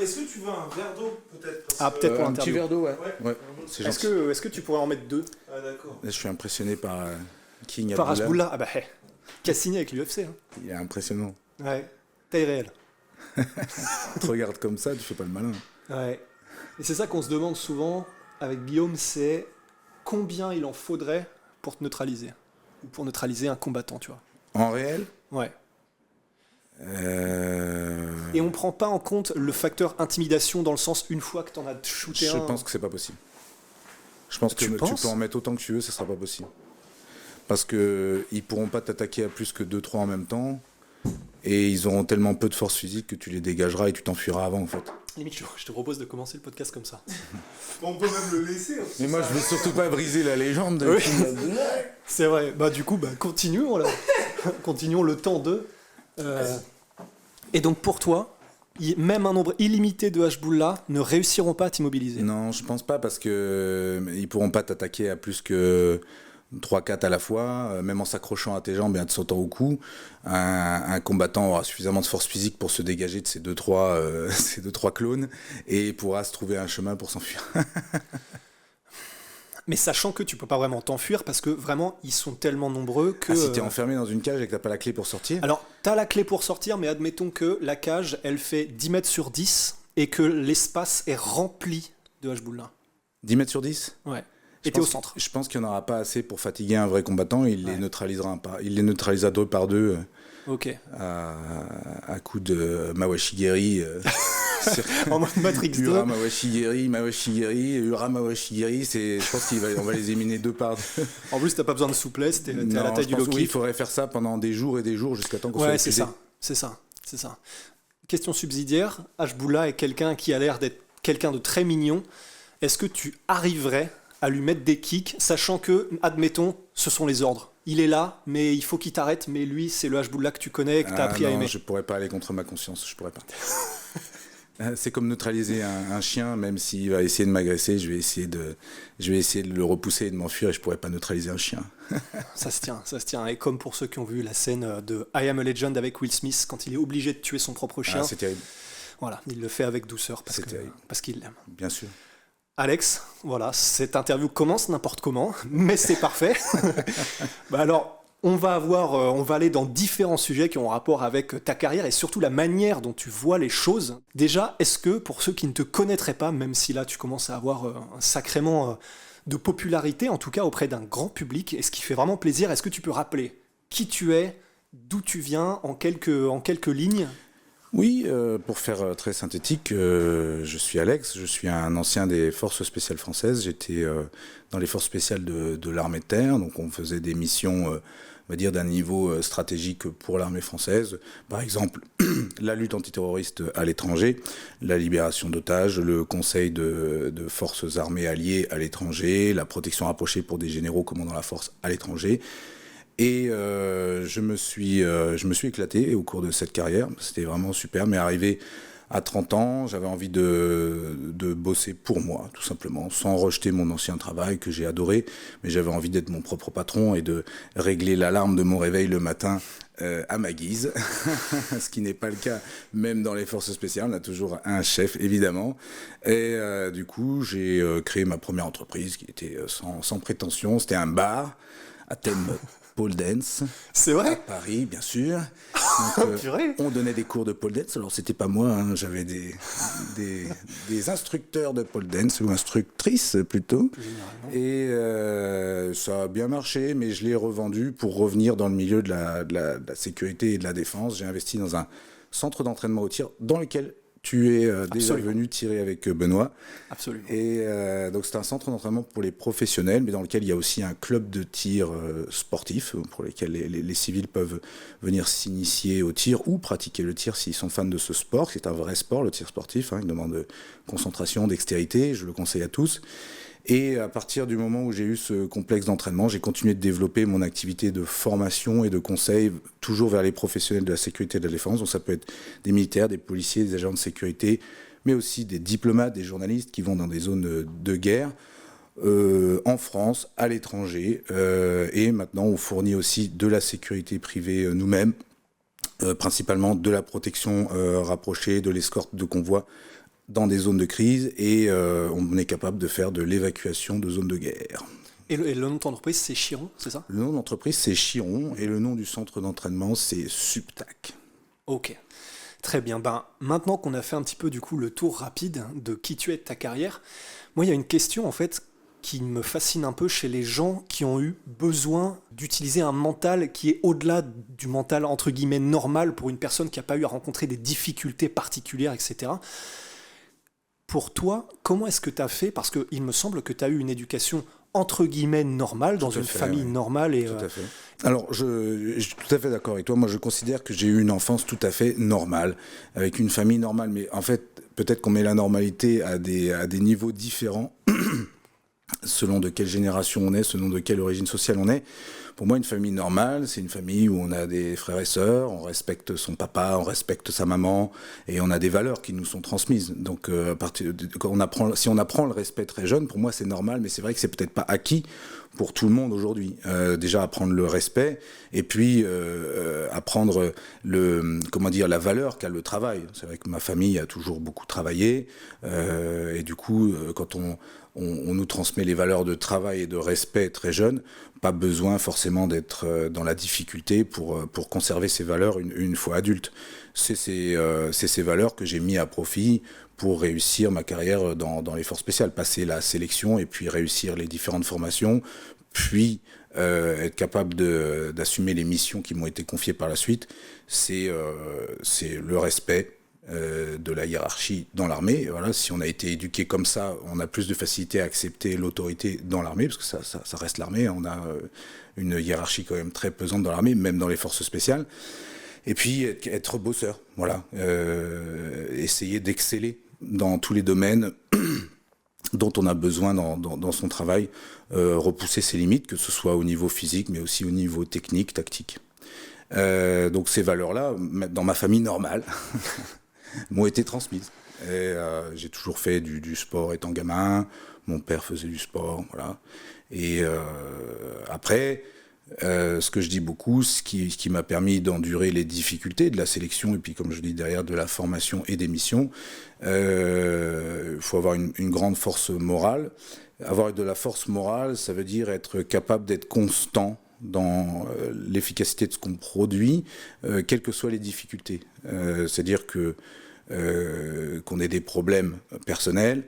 Est-ce que tu veux un verre d'eau peut-être Peut-être pour Un petit l'interview. verre d'eau, ouais. Ouais. C'est Est-ce gentil. que tu pourrais en mettre 2 Ah d'accord. Je suis impressionné par King par Abdullah. Hashbullah? Qui a signé avec l'UFC. Hein. Il est impressionnant. Ouais. Taille réelle. Tu te regardes comme ça, tu fais pas le malin. Ouais. Et c'est ça qu'on se demande souvent avec Guillaume, c'est combien il en faudrait pour te neutraliser. Ou pour neutraliser un combattant, tu vois. En réel, Ouais. Et on prend pas en compte le facteur intimidation dans le sens une fois que t'en as shooté je un. pense que c'est pas possible. Je pense que Tu tu penses peux en mettre autant que tu veux, ça sera pas possible. Parce que ils pourront pas t'attaquer à plus que 2-3 en même temps. Et ils auront tellement peu de force physique que tu les dégageras et tu t'enfuiras avant en fait. Limite, je te propose de commencer le podcast comme ça. On peut même le laisser. Mais moi je veux surtout pas briser la légende de Oui. King Abdullah. C'est vrai. Du coup, continuons là. Continuons le temps de. Et donc pour toi, même un nombre illimité de Hashbullah ne réussiront pas à t'immobiliser. Non, je pense pas parce que ils pourront pas t'attaquer à plus que 3-4 à la fois, même en s'accrochant à tes jambes et en te sautant au cou. Un combattant aura suffisamment de force physique pour se dégager de ces 2-3 ces 2-3 clones et pourra se trouver un chemin pour s'enfuir. Mais sachant que tu peux pas vraiment t'enfuir parce que vraiment ils sont tellement nombreux que. Si t'es enfermé dans une cage et que t'as pas la clé pour sortir. Alors t'as la clé pour sortir, mais admettons que la cage elle fait 10 mètres sur 10 et que l'espace est rempli de Hashbullah. 10 mètres sur 10 Ouais. Je Et t'es au pense- centre. Je pense qu'il n'y en aura pas assez pour fatiguer un vrai combattant. Il les neutralisera pas. Il les neutralisera 2 par 2 Ok. à coup de Mawashigiri. En mode Matrix 2. Ura Mawashigiri, Ura Mawashigiri. Je pense qu'on va les éliminer 2 par 2. En plus t'as pas besoin de souplesse, t'es à Non, la taille je du pense low oui, il kick. faudrait faire ça pendant des jours et des jours jusqu'à temps qu'on soit Ouais, c'est épuisé. c'est ça. Question subsidiaire, Hashbullah est quelqu'un qui a l'air d'être quelqu'un de très mignon. Est-ce que tu arriverais à lui mettre des kicks, sachant que, admettons, ce sont les ordres. Il est là, mais il faut qu'il t'arrête, mais lui, c'est le Hashbullah que tu connais et que tu as appris à non, aimer. je pourrais pas aller contre ma conscience, je pourrais pas. C'est comme neutraliser un chien, même s'il va essayer de m'agresser, je vais essayer de le repousser et de m'enfuir et je pourrais pas neutraliser un chien. Ça se tient. Et comme pour ceux qui ont vu la scène de I Am a Legend avec Will Smith, quand il est obligé de tuer son propre chien, C'est terrible, voilà, il le fait avec douceur C'est terrible. parce qu'il l'aime. bien sûr. Alex, voilà, cette interview commence n'importe comment, mais c'est parfait. Alors, on va aller dans différents sujets qui ont rapport avec ta carrière et surtout la manière dont tu vois les choses. Déjà, est-ce que pour ceux qui ne te connaîtraient pas, même si là tu commences à avoir un sacrément de popularité, en tout cas auprès d'un grand public, et ce qui fait vraiment plaisir, est-ce que tu peux rappeler qui tu es, d'où tu viens en quelques lignes? Oui, pour faire très synthétique, je suis Alex, je suis un ancien des forces spéciales françaises. J'étais dans les forces spéciales de l'armée de terre, donc on faisait des missions, on va dire, d'un niveau stratégique pour l'armée française. Par exemple, la lutte antiterroriste à l'étranger, la libération d'otages, le conseil de forces armées alliées à l'étranger, la protection rapprochée pour des généraux commandant la force à l'étranger. Et je me suis éclaté au cours de cette carrière. C'était vraiment super. Mais arrivé à 30 ans, j'avais envie de bosser pour moi, tout simplement, sans rejeter mon ancien travail que j'ai adoré. Mais j'avais envie d'être mon propre patron et de régler l'alarme de mon réveil le matin à ma guise. Ce qui n'est pas le cas même dans les forces spéciales. On a toujours un chef, évidemment. Et du coup, j'ai créé ma première entreprise qui était sans prétention. C'était un bar à thème pole dance. C'est À vrai? Paris, bien sûr. Donc, Purée. on donnait des cours de pole dance. Alors, c'était pas moi, hein. J'avais des instructeurs de pole dance, ou instructrices plutôt. Et ça a bien marché, mais je l'ai revendu pour revenir dans le milieu de la sécurité et de la défense. J'ai investi dans un centre d'entraînement au tir dans lequel tu es déjà Absolument. venu tirer avec Benoît. Absolument. Et donc c'est un centre d'entraînement pour les professionnels, mais dans lequel il y a aussi un club de tir sportif, pour lesquels les civils peuvent venir s'initier au tir ou pratiquer le tir s'ils sont fans de ce sport. C'est un vrai sport, le tir sportif, hein, il demande concentration, dextérité, je le conseille à tous. Et à partir du moment où j'ai eu ce complexe d'entraînement, j'ai continué de développer mon activité de formation et de conseil, toujours vers les professionnels de la sécurité et de la défense. Donc ça peut être des militaires, des policiers, des agents de sécurité, mais aussi des diplomates, des journalistes qui vont dans des zones de guerre, en France, à l'étranger. Et maintenant, on fournit aussi de la sécurité privée nous-mêmes, principalement de la protection rapprochée, de l'escorte de convois dans des zones de crise, et on est capable de faire de l'évacuation de zones de guerre. Et le nom de ton entreprise, c'est Chiron, c'est ça? Le nom de l'entreprise, c'est Chiron, et le nom du centre d'entraînement, c'est Subtac. Ok, très bien. Ben, maintenant qu'on a fait un petit peu du coup le tour rapide de qui tu es, de ta carrière, moi il y a une question en fait qui me fascine un peu chez les gens qui ont eu besoin d'utiliser un mental qui est au-delà du mental entre guillemets normal pour une personne qui n'a pas eu à rencontrer des difficultés particulières, etc. Pour toi, comment est-ce que tu as fait? Parce qu'il me semble que tu as eu une éducation entre guillemets normale, dans une famille normale. Et, tout à fait. Alors, je suis tout à fait d'accord avec toi. Moi, je considère que j'ai eu une enfance tout à fait normale, avec une famille normale. Mais en fait, peut-être qu'on met la normalité à des niveaux différents, selon de quelle génération on est, selon de quelle origine sociale on est. Pour moi, une famille normale, c'est une famille où on a des frères et sœurs, on respecte son papa, on respecte sa maman, et on a des valeurs qui nous sont transmises. Donc, si on apprend le respect très jeune, pour moi, c'est normal, mais c'est vrai que c'est peut-être pas acquis pour tout le monde aujourd'hui. Déjà, apprendre le respect, et puis apprendre la valeur qu'a le travail. C'est vrai que ma famille a toujours beaucoup travaillé, et du coup, quand on nous transmet les valeurs de travail et de respect très jeunes, pas besoin forcément d'être dans la difficulté pour conserver ces valeurs une fois adulte. C'est ces valeurs que j'ai mis à profit pour réussir ma carrière dans les forces spéciales, passer la sélection et puis réussir les différentes formations, puis être capable d'assumer les missions qui m'ont été confiées par la suite. C'est le respect de la hiérarchie dans l'armée. Voilà, si on a été éduqué comme ça, on a plus de facilité à accepter l'autorité dans l'armée, parce que ça reste l'armée. On a une hiérarchie quand même très pesante dans l'armée, même dans les forces spéciales. Et puis être bosseur, voilà, essayer d'exceller dans tous les domaines dont on a besoin dans son travail, repousser ses limites, que ce soit au niveau physique, mais aussi au niveau technique, tactique. Donc ces valeurs-là, dans ma famille normale, m'ont été transmises. Et j'ai toujours fait du sport étant gamin. Mon père faisait du sport, voilà. Et après, ce que je dis beaucoup, ce qui m'a permis d'endurer les difficultés de la sélection, et puis comme je dis derrière, de la formation et des missions, il faut avoir une grande force morale. Avoir de la force morale, ça veut dire être capable d'être constant dans l'efficacité de ce qu'on produit, quelles que soient les difficultés. C'est-à-dire qu'on ait des problèmes personnels,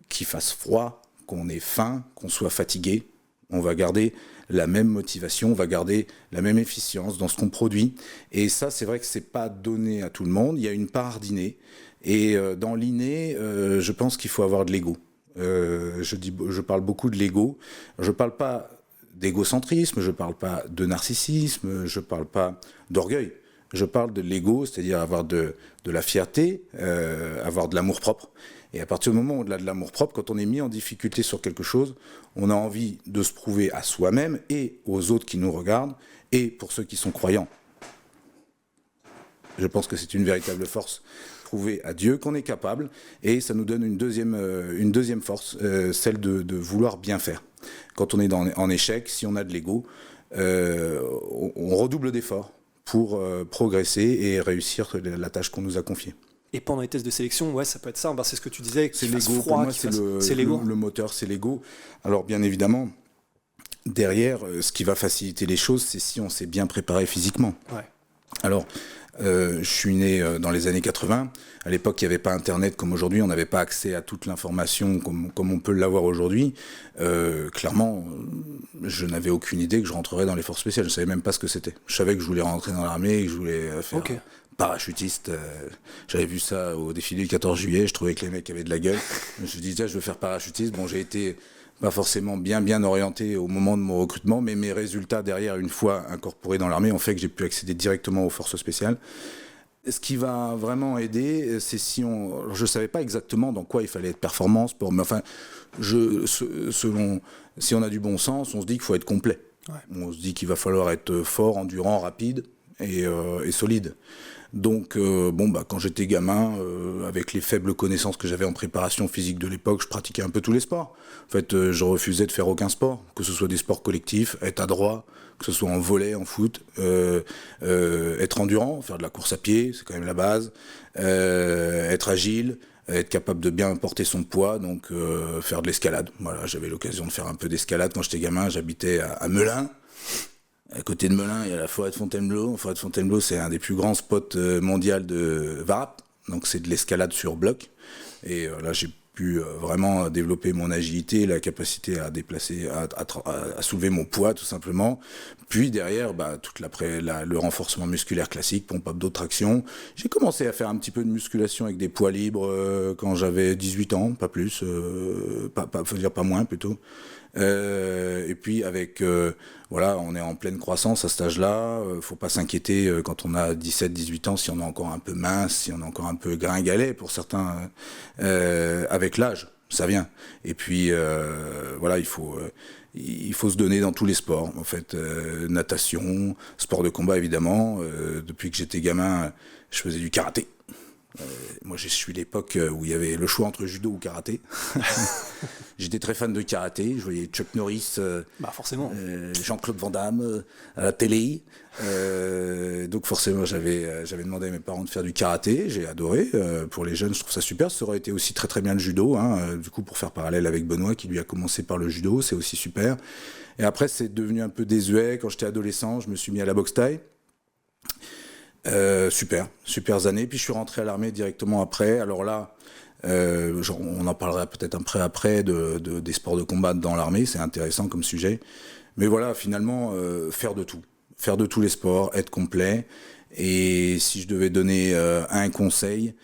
qu'il fasse froid, qu'on ait faim, qu'on soit fatigué, on va garder la même motivation, on va garder la même efficience dans ce qu'on produit. Et ça, c'est vrai que c'est pas donné à tout le monde. Il y a une part d'inné. Et dans l'inné, je pense qu'il faut avoir de l'ego. Je parle beaucoup de l'ego. Je parle pas d'égocentrisme, je parle pas de narcissisme, je parle pas d'orgueil. Je parle de l'ego, c'est-à-dire avoir de la fierté, avoir de l'amour-propre. Et à partir du moment où on a de l'amour-propre, quand on est mis en difficulté sur quelque chose, on a envie de se prouver à soi-même et aux autres qui nous regardent, et pour ceux qui sont croyants. Je pense que c'est une véritable force. Prouver à Dieu qu'on est capable, et ça nous donne une deuxième force, celle de vouloir bien faire. Quand on est en échec, si on a de l'ego, on redouble d'efforts pour progresser et réussir la tâche qu'on nous a confiée. Et pendant les tests de sélection, ouais, ça peut être ça. Ben, c'est ce que tu disais. C'est l'ego. Pour moi, c'est l'ego. Le moteur, c'est l'ego. Alors, bien évidemment, derrière, ce qui va faciliter les choses, c'est si on s'est bien préparé physiquement. Ouais. Alors, je suis né dans les années 80. À l'époque, il n'y avait pas Internet comme aujourd'hui. On n'avait pas accès à toute l'information comme on peut l'avoir aujourd'hui. Clairement, je n'avais aucune idée que je rentrerais dans les forces spéciales. Je ne savais même pas ce que c'était. Je savais que je voulais rentrer dans l'armée et que je voulais faire parachutiste. J'avais vu ça au défilé du 14 juillet. Je trouvais que les mecs avaient de la gueule. Je me suis dit, je veux faire parachutiste. Bon, j'ai été pas forcément bien orienté au moment de mon recrutement, mais mes résultats derrière, une fois incorporé dans l'armée, ont fait que j'ai pu accéder directement aux forces spéciales. Ce qui va vraiment aider, c'est si je ne savais pas exactement dans quoi il fallait être performant, sport, mais enfin, si on a du bon sens, on se dit qu'il faut être complet. Ouais. On se dit qu'il va falloir être fort, endurant, rapide. et solide. Donc, quand j'étais gamin, avec les faibles connaissances que j'avais en préparation physique de l'époque, je pratiquais un peu tous les sports. En fait, je refusais de faire aucun sport, que ce soit des sports collectifs, être adroit, que ce soit en volley, en foot, être endurant, faire de la course à pied, c'est quand même la base, être agile, être capable de bien porter son poids, donc faire de l'escalade. Voilà, j'avais l'occasion de faire un peu d'escalade quand j'étais gamin, j'habitais à Melun. À côté de Melun, il y a la forêt de Fontainebleau. La forêt de Fontainebleau, c'est un des plus grands spots mondiaux de VARAP. Donc, c'est de l'escalade sur bloc. Et là, j'ai pu vraiment développer mon agilité, la capacité à déplacer, à soulever mon poids, tout simplement. Puis derrière, le renforcement musculaire classique, pompe abdos, traction. J'ai commencé à faire un petit peu de musculation avec des poids libres quand j'avais 18 ans, pas plus, faut dire pas moins plutôt. Et puis on est en pleine croissance à cet âge-là, faut pas s'inquiéter quand on a 17-18 ans si on est encore un peu mince, si on est encore un peu gringalet pour certains, avec l'âge, ça vient. Et puis il faut se donner dans tous les sports, en fait, natation, sport de combat évidemment. Depuis que j'étais gamin, je faisais du karaté. Moi, je suis l'époque où il y avait le choix entre judo ou karaté. J'étais très fan de karaté. Je voyais Chuck Norris, forcément. Jean-Claude Van Damme à la télé. Donc forcément, j'avais demandé à mes parents de faire du karaté. J'ai adoré. Pour les jeunes, je trouve ça super. Ça aurait été aussi très très bien le judo. Du coup, pour faire parallèle avec Benoît, qui lui a commencé par le judo, c'est aussi super. Et après, c'est devenu un peu désuet. Quand j'étais adolescent, je me suis mis à la boxe thaï. Super années. Puis je suis rentré à l'armée directement après. Alors là, on en parlera peut-être après des sports de combat dans l'armée. C'est intéressant comme sujet. Mais voilà, finalement, faire de tout. Faire de tous les sports, être complet. Et si je devais donner un conseil,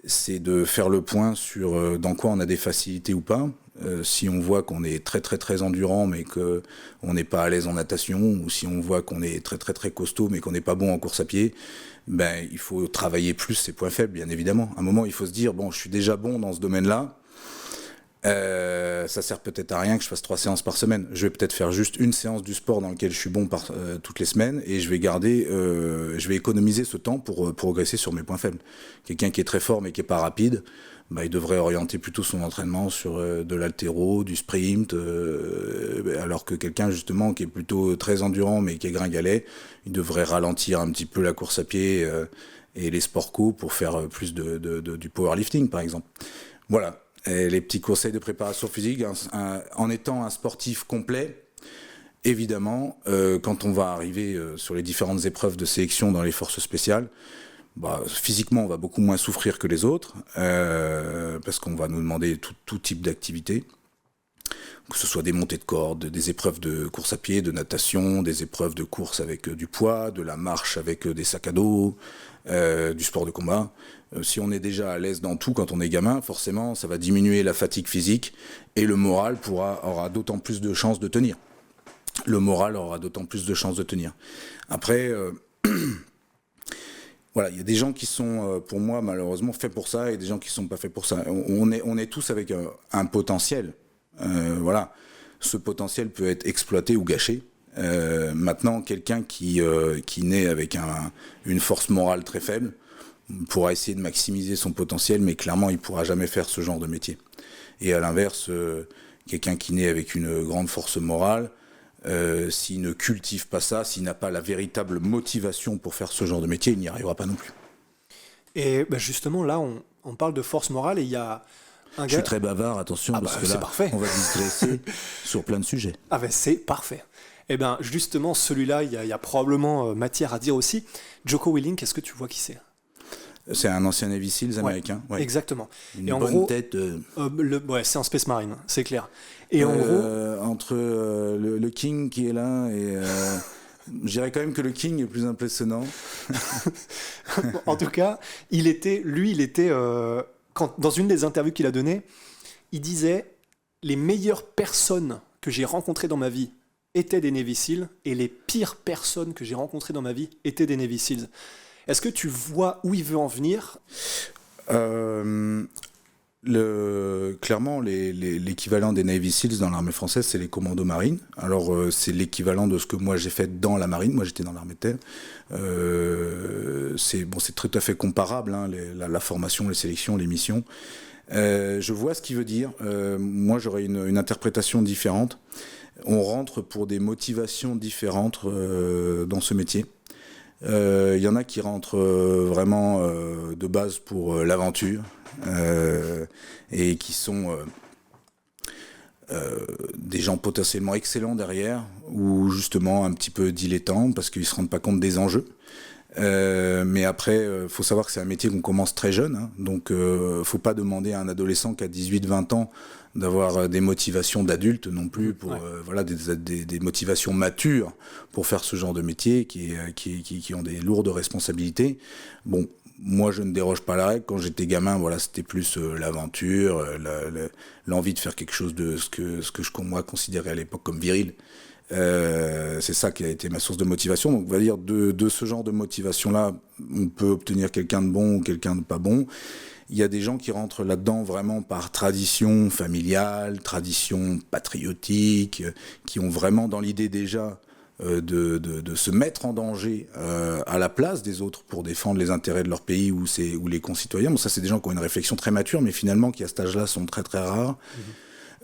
c'est de faire le point sur dans quoi on a des facilités ou pas. Si on voit qu'on est très très très endurant mais qu'on n'est pas à l'aise en natation, ou si on voit qu'on est très très très costaud mais qu'on n'est pas bon en course à pied, il faut travailler plus ses points faibles, bien évidemment. À un moment, il faut se dire, je suis déjà bon dans ce domaine-là, ça sert peut-être à rien que je fasse 3 séances par semaine. Je vais peut-être faire juste une séance du sport dans lequel je suis bon toutes les semaines, et je vais économiser ce temps pour progresser sur mes points faibles. Quelqu'un qui est très fort mais qui est pas rapide, il devrait orienter plutôt son entraînement sur de l'haltéro, du sprint, alors que quelqu'un justement qui est plutôt très endurant mais qui est gringalet, il devrait ralentir un petit peu la course à pied et les sports co pour faire plus du powerlifting par exemple. Voilà. Et les petits conseils de préparation physique, en étant un sportif complet, évidemment, quand on va arriver sur les différentes épreuves de sélection dans les forces spéciales, physiquement, on va beaucoup moins souffrir que les autres, parce qu'on va nous demander tout type d'activité, que ce soit des montées de corde, des épreuves de course à pied, de natation, des épreuves de course avec du poids, de la marche avec des sacs à dos, du sport de combat. Si on est déjà à l'aise dans tout quand on est gamin, forcément, ça va diminuer la fatigue physique et le moral aura d'autant plus de chances de tenir. Après, voilà, il y a des gens qui sont, pour moi, malheureusement, faits pour ça et des gens qui ne sont pas faits pour ça. On est tous avec un potentiel. Voilà. Ce potentiel peut être exploité ou gâché. Maintenant, quelqu'un qui naît avec une force morale très faible pourra essayer de maximiser son potentiel, mais clairement, il ne pourra jamais faire ce genre de métier. Et à l'inverse, quelqu'un qui naît avec une grande force morale, s'il ne cultive pas ça, s'il n'a pas la véritable motivation pour faire ce genre de métier, il n'y arrivera pas non plus. Et justement, là, on parle de force morale et il y a un gars... Je suis très bavard, attention, parce que là, parfait. On va digresser sur plein de sujets. C'est parfait. Et justement, celui-là, il y a probablement matière à dire aussi. Jocko Willink, est-ce que tu vois qui c'est ? C'est un ancien Navy Seals américain. Ouais. Exactement. Une bonne tête. C'est un Space Marine, c'est clair. Et en gros... Entre le King qui est là et... je dirais quand même que le King est plus impressionnant. En tout cas, il était dans une des interviews qu'il a données, il disait « Les meilleures personnes que j'ai rencontrées dans ma vie étaient des Navy Seals et les pires personnes que j'ai rencontrées dans ma vie étaient des Navy Seals. » Est-ce que tu vois où il veut en venir ? clairement, l'équivalent des Navy Seals dans l'armée française, c'est les commandos marines. Alors, c'est l'équivalent de ce que moi j'ai fait dans la marine. Moi, j'étais dans l'armée de terre. C'est tout à fait comparable, hein, la formation, les sélections, les missions. Je vois ce qu'il veut dire. Moi, j'aurais une interprétation différente. On rentre pour des motivations différentes dans ce métier. Il y en a qui rentrent vraiment de base pour l'aventure et qui sont des gens potentiellement excellents derrière ou justement un petit peu dilettants parce qu'ils ne se rendent pas compte des enjeux. Mais après, faut savoir que c'est un métier qu'on commence très jeune, hein, donc faut pas demander à un adolescent qui a 18-20 ans d'avoir des motivations d'adulte non plus, pour voilà, des motivations matures pour faire ce genre de métier qui ont des lourdes responsabilités. Bon, moi je ne déroge pas à la règle. Quand j'étais gamin, voilà, c'était plus l'aventure, l'envie de faire quelque chose de ce que moi considérais à l'époque comme viril. C'est ça qui a été ma source de motivation. Donc on va dire de ce genre de motivation-là, on peut obtenir quelqu'un de bon ou quelqu'un de pas bon. Il y a des gens qui rentrent là-dedans vraiment par tradition familiale, tradition patriotique, qui ont vraiment dans l'idée déjà de se mettre en danger à la place des autres pour défendre les intérêts de leur pays ou les concitoyens. Bon, ça, c'est des gens qui ont une réflexion très mature, mais finalement qui à cet âge-là sont très très rares.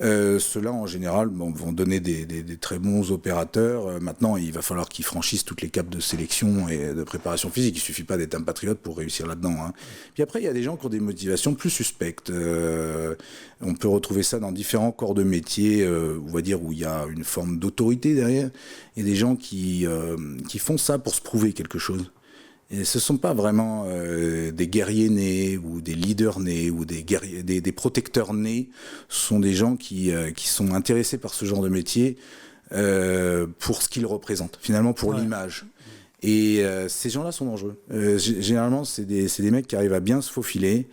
Ceux-là, en général, vont donner des très bons opérateurs. Maintenant, il va falloir qu'ils franchissent toutes les capes de sélection et de préparation physique. Il ne suffit pas d'être un patriote pour réussir là-dedans, hein. Puis après, il y a des gens qui ont des motivations plus suspectes. On peut retrouver ça dans différents corps de métier, on va dire, où il y a une forme d'autorité derrière. Il y a des gens qui font ça pour se prouver quelque chose. Et ce ne sont pas vraiment des guerriers nés ou des leaders nés ou des protecteurs nés. Ce sont des gens qui sont intéressés par ce genre de métier pour ce qu'ils représentent, finalement pour l'image. Et ces gens-là sont dangereux. Généralement, c'est des mecs qui arrivent à bien se faufiler.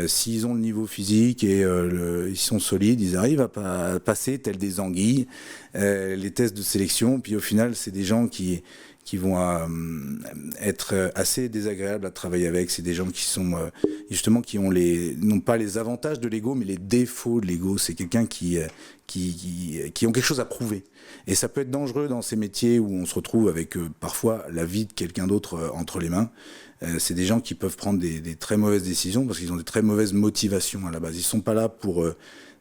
S'ils ont le niveau physique et ils sont solides, ils arrivent à passer tels des anguilles les tests de sélection. Puis au final, c'est des gens qui vont être assez désagréables à travailler avec. C'est des gens qui sont justement qui ont non pas les avantages de l'ego, mais les défauts de l'ego. C'est quelqu'un qui ont quelque chose à prouver. Et ça peut être dangereux dans ces métiers où on se retrouve avec parfois la vie de quelqu'un d'autre entre les mains. C'est des gens qui peuvent prendre des très mauvaises décisions parce qu'ils ont des très mauvaises motivations à la base. Ils sont pas là pour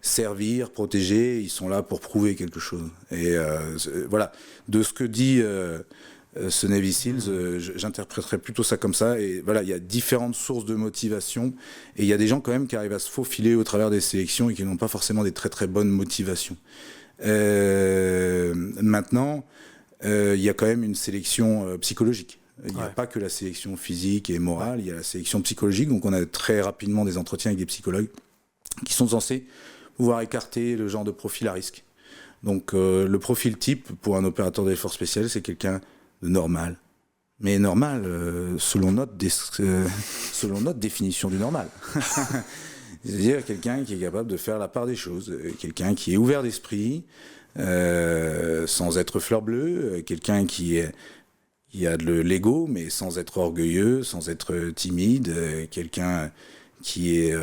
servir, protéger. Ils sont là pour prouver quelque chose. Et voilà, de ce que dit ce Navy Seals, j'interpréterais plutôt ça comme ça. Et voilà, il y a différentes sources de motivation. Et il y a des gens quand même qui arrivent à se faufiler au travers des sélections et qui n'ont pas forcément des très très bonnes motivations. Maintenant, il y a quand même une sélection psychologique. Il n'y a pas que la sélection physique et morale, il y a la sélection psychologique. Donc on a très rapidement des entretiens avec des psychologues qui sont censés pouvoir écarter le genre de profil à risque. Donc le profil type pour un opérateur des forces spéciales, c'est quelqu'un de normal. Mais normal selon notre définition du normal. C'est-à-dire quelqu'un qui est capable de faire la part des choses, quelqu'un qui est ouvert d'esprit, sans être fleur bleue, quelqu'un qui a de l'ego, mais sans être orgueilleux, sans être timide, quelqu'un qui est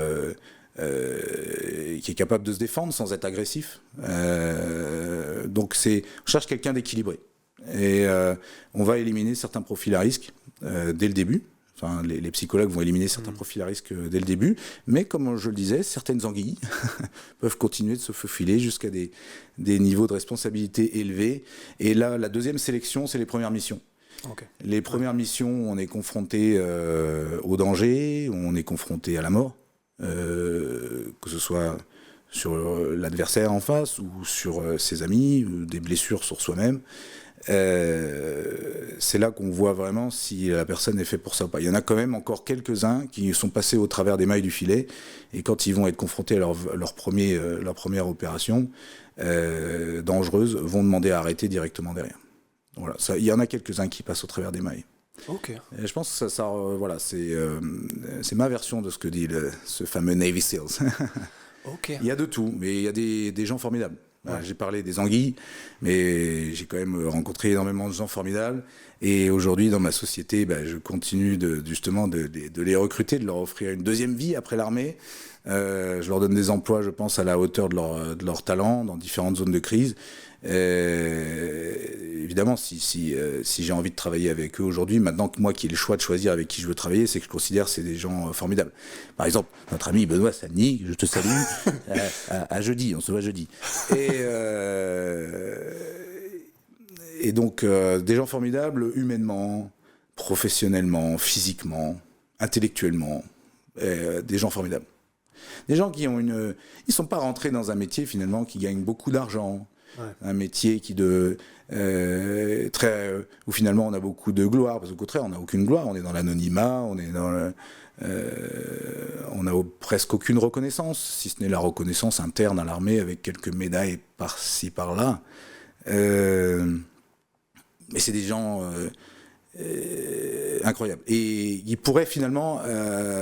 capable de se défendre sans être agressif. Donc on cherche quelqu'un d'équilibré. Et on va éliminer certains profils à risque dès le début. Enfin, les psychologues vont éliminer certains profils à risque dès le début, mais comme je le disais, certaines anguilles peuvent continuer de se faufiler jusqu'à des niveaux de responsabilité élevés. Et là, la deuxième sélection, c'est les premières missions. Okay. Les premières missions, on est confronté au danger, on est confronté à la mort, que ce soit sur l'adversaire en face ou sur ses amis, ou des blessures sur soi-même. C'est là qu'on voit vraiment si la personne est faite pour ça ou pas. Il y en a quand même encore quelques-uns qui sont passés au travers des mailles du filet et quand ils vont être confrontés à leur première opération dangereuse, vont demander à arrêter directement derrière. Voilà, il y en a quelques-uns qui passent au travers des mailles. Ok. Et je pense que voilà, c'est ma version de ce que dit ce fameux Navy Seals. Okay. Il y a de tout, mais il y a des gens formidables. Ouais. J'ai parlé des anguilles, mais j'ai quand même rencontré énormément de gens formidables. Et aujourd'hui, dans ma société, je continue justement de les recruter, de leur offrir une deuxième vie après l'armée. Je leur donne des emplois, je pense, à la hauteur de leur talent, dans différentes zones de crise. Évidemment, si j'ai envie de travailler avec eux aujourd'hui, maintenant que moi qui ai le choix de choisir avec qui je veux travailler, c'est que je considère que c'est des gens formidables. Par exemple, notre ami Benoît Sagny, je te salue, à jeudi, on se voit jeudi. Et donc, des gens formidables humainement, professionnellement, physiquement, intellectuellement, des gens formidables. Des gens qui ont ils sont pas rentrés dans un métier finalement qui gagne beaucoup d'argent. Ouais. Un métier où finalement on a beaucoup de gloire, parce qu'au contraire on n'a aucune gloire, on est dans l'anonymat, on n'a presque aucune reconnaissance, si ce n'est la reconnaissance interne à l'armée avec quelques médailles par-ci par-là. Mais c'est des gens incroyables. Et ils pourraient finalement,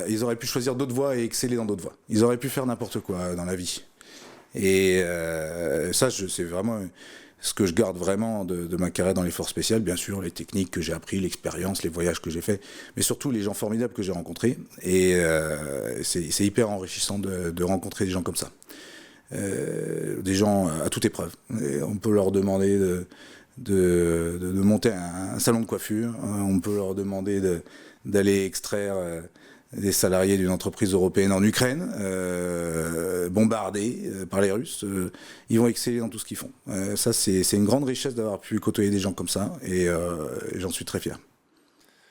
ils auraient pu choisir d'autres voies et exceller dans d'autres voies. Ils auraient pu faire n'importe quoi dans la vie. Et ça, c'est vraiment ce que je garde vraiment de ma carrière dans les forces spéciales. Bien sûr, les techniques que j'ai appris, l'expérience, les voyages que j'ai faits, mais surtout les gens formidables que j'ai rencontrés. Et c'est hyper enrichissant de rencontrer des gens comme ça. Des gens à toute épreuve. Et on peut leur demander de monter un salon de coiffure. On peut leur demander d'aller extraire des salariés d'une entreprise européenne en Ukraine, bombardés par les Russes. Ils vont exceller dans tout ce qu'ils font. Ça, c'est une grande richesse d'avoir pu côtoyer des gens comme ça, et j'en suis très fier.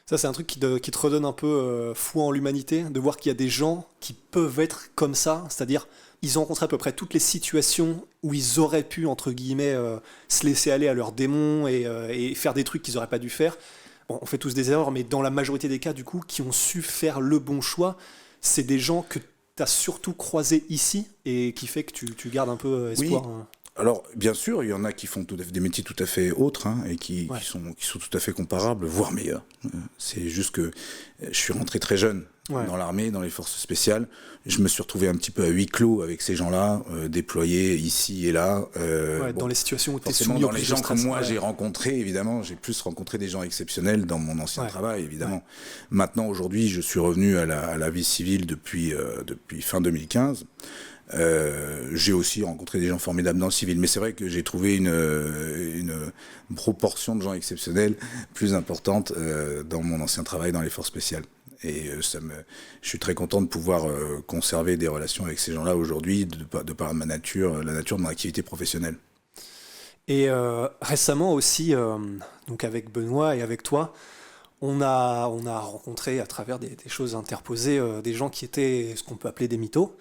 Ça, c'est un truc qui te redonne un peu foi en l'humanité, de voir qu'il y a des gens qui peuvent être comme ça, c'est-à-dire ils ont rencontré à peu près toutes les situations où ils auraient pu, entre guillemets, se laisser aller à leurs démons et faire des trucs qu'ils n'auraient pas dû faire. Bon, on fait tous des erreurs, mais dans la majorité des cas, du coup, qui ont su faire le bon choix, c'est des gens que tu as surtout croisés ici et qui fait que tu gardes un peu espoir. Oui. Alors, bien sûr, il y en a qui font des métiers tout à fait autres et qui sont tout à fait comparables, voire meilleurs. C'est juste que je suis rentré très jeune dans l'armée, dans les forces spéciales. Je me suis retrouvé un petit peu à huis clos avec ces gens-là, déployés ici et là. Dans les situations où tu es soumis dans les gens que moi j'ai rencontrés, évidemment, j'ai plus rencontré des gens exceptionnels dans mon ancien travail, évidemment. Maintenant, aujourd'hui, je suis revenu à la vie civile depuis fin 2015. J'ai aussi rencontré des gens formidables dans le civil, mais c'est vrai que j'ai trouvé une proportion de gens exceptionnels plus importante dans mon ancien travail dans les forces spéciales. Et je suis très content de pouvoir conserver des relations avec ces gens-là aujourd'hui, de par la nature de mon activité professionnelle. Et récemment aussi, donc avec Benoît et avec toi, on a rencontré à travers des choses interposées des gens qui étaient ce qu'on peut appeler des mythos.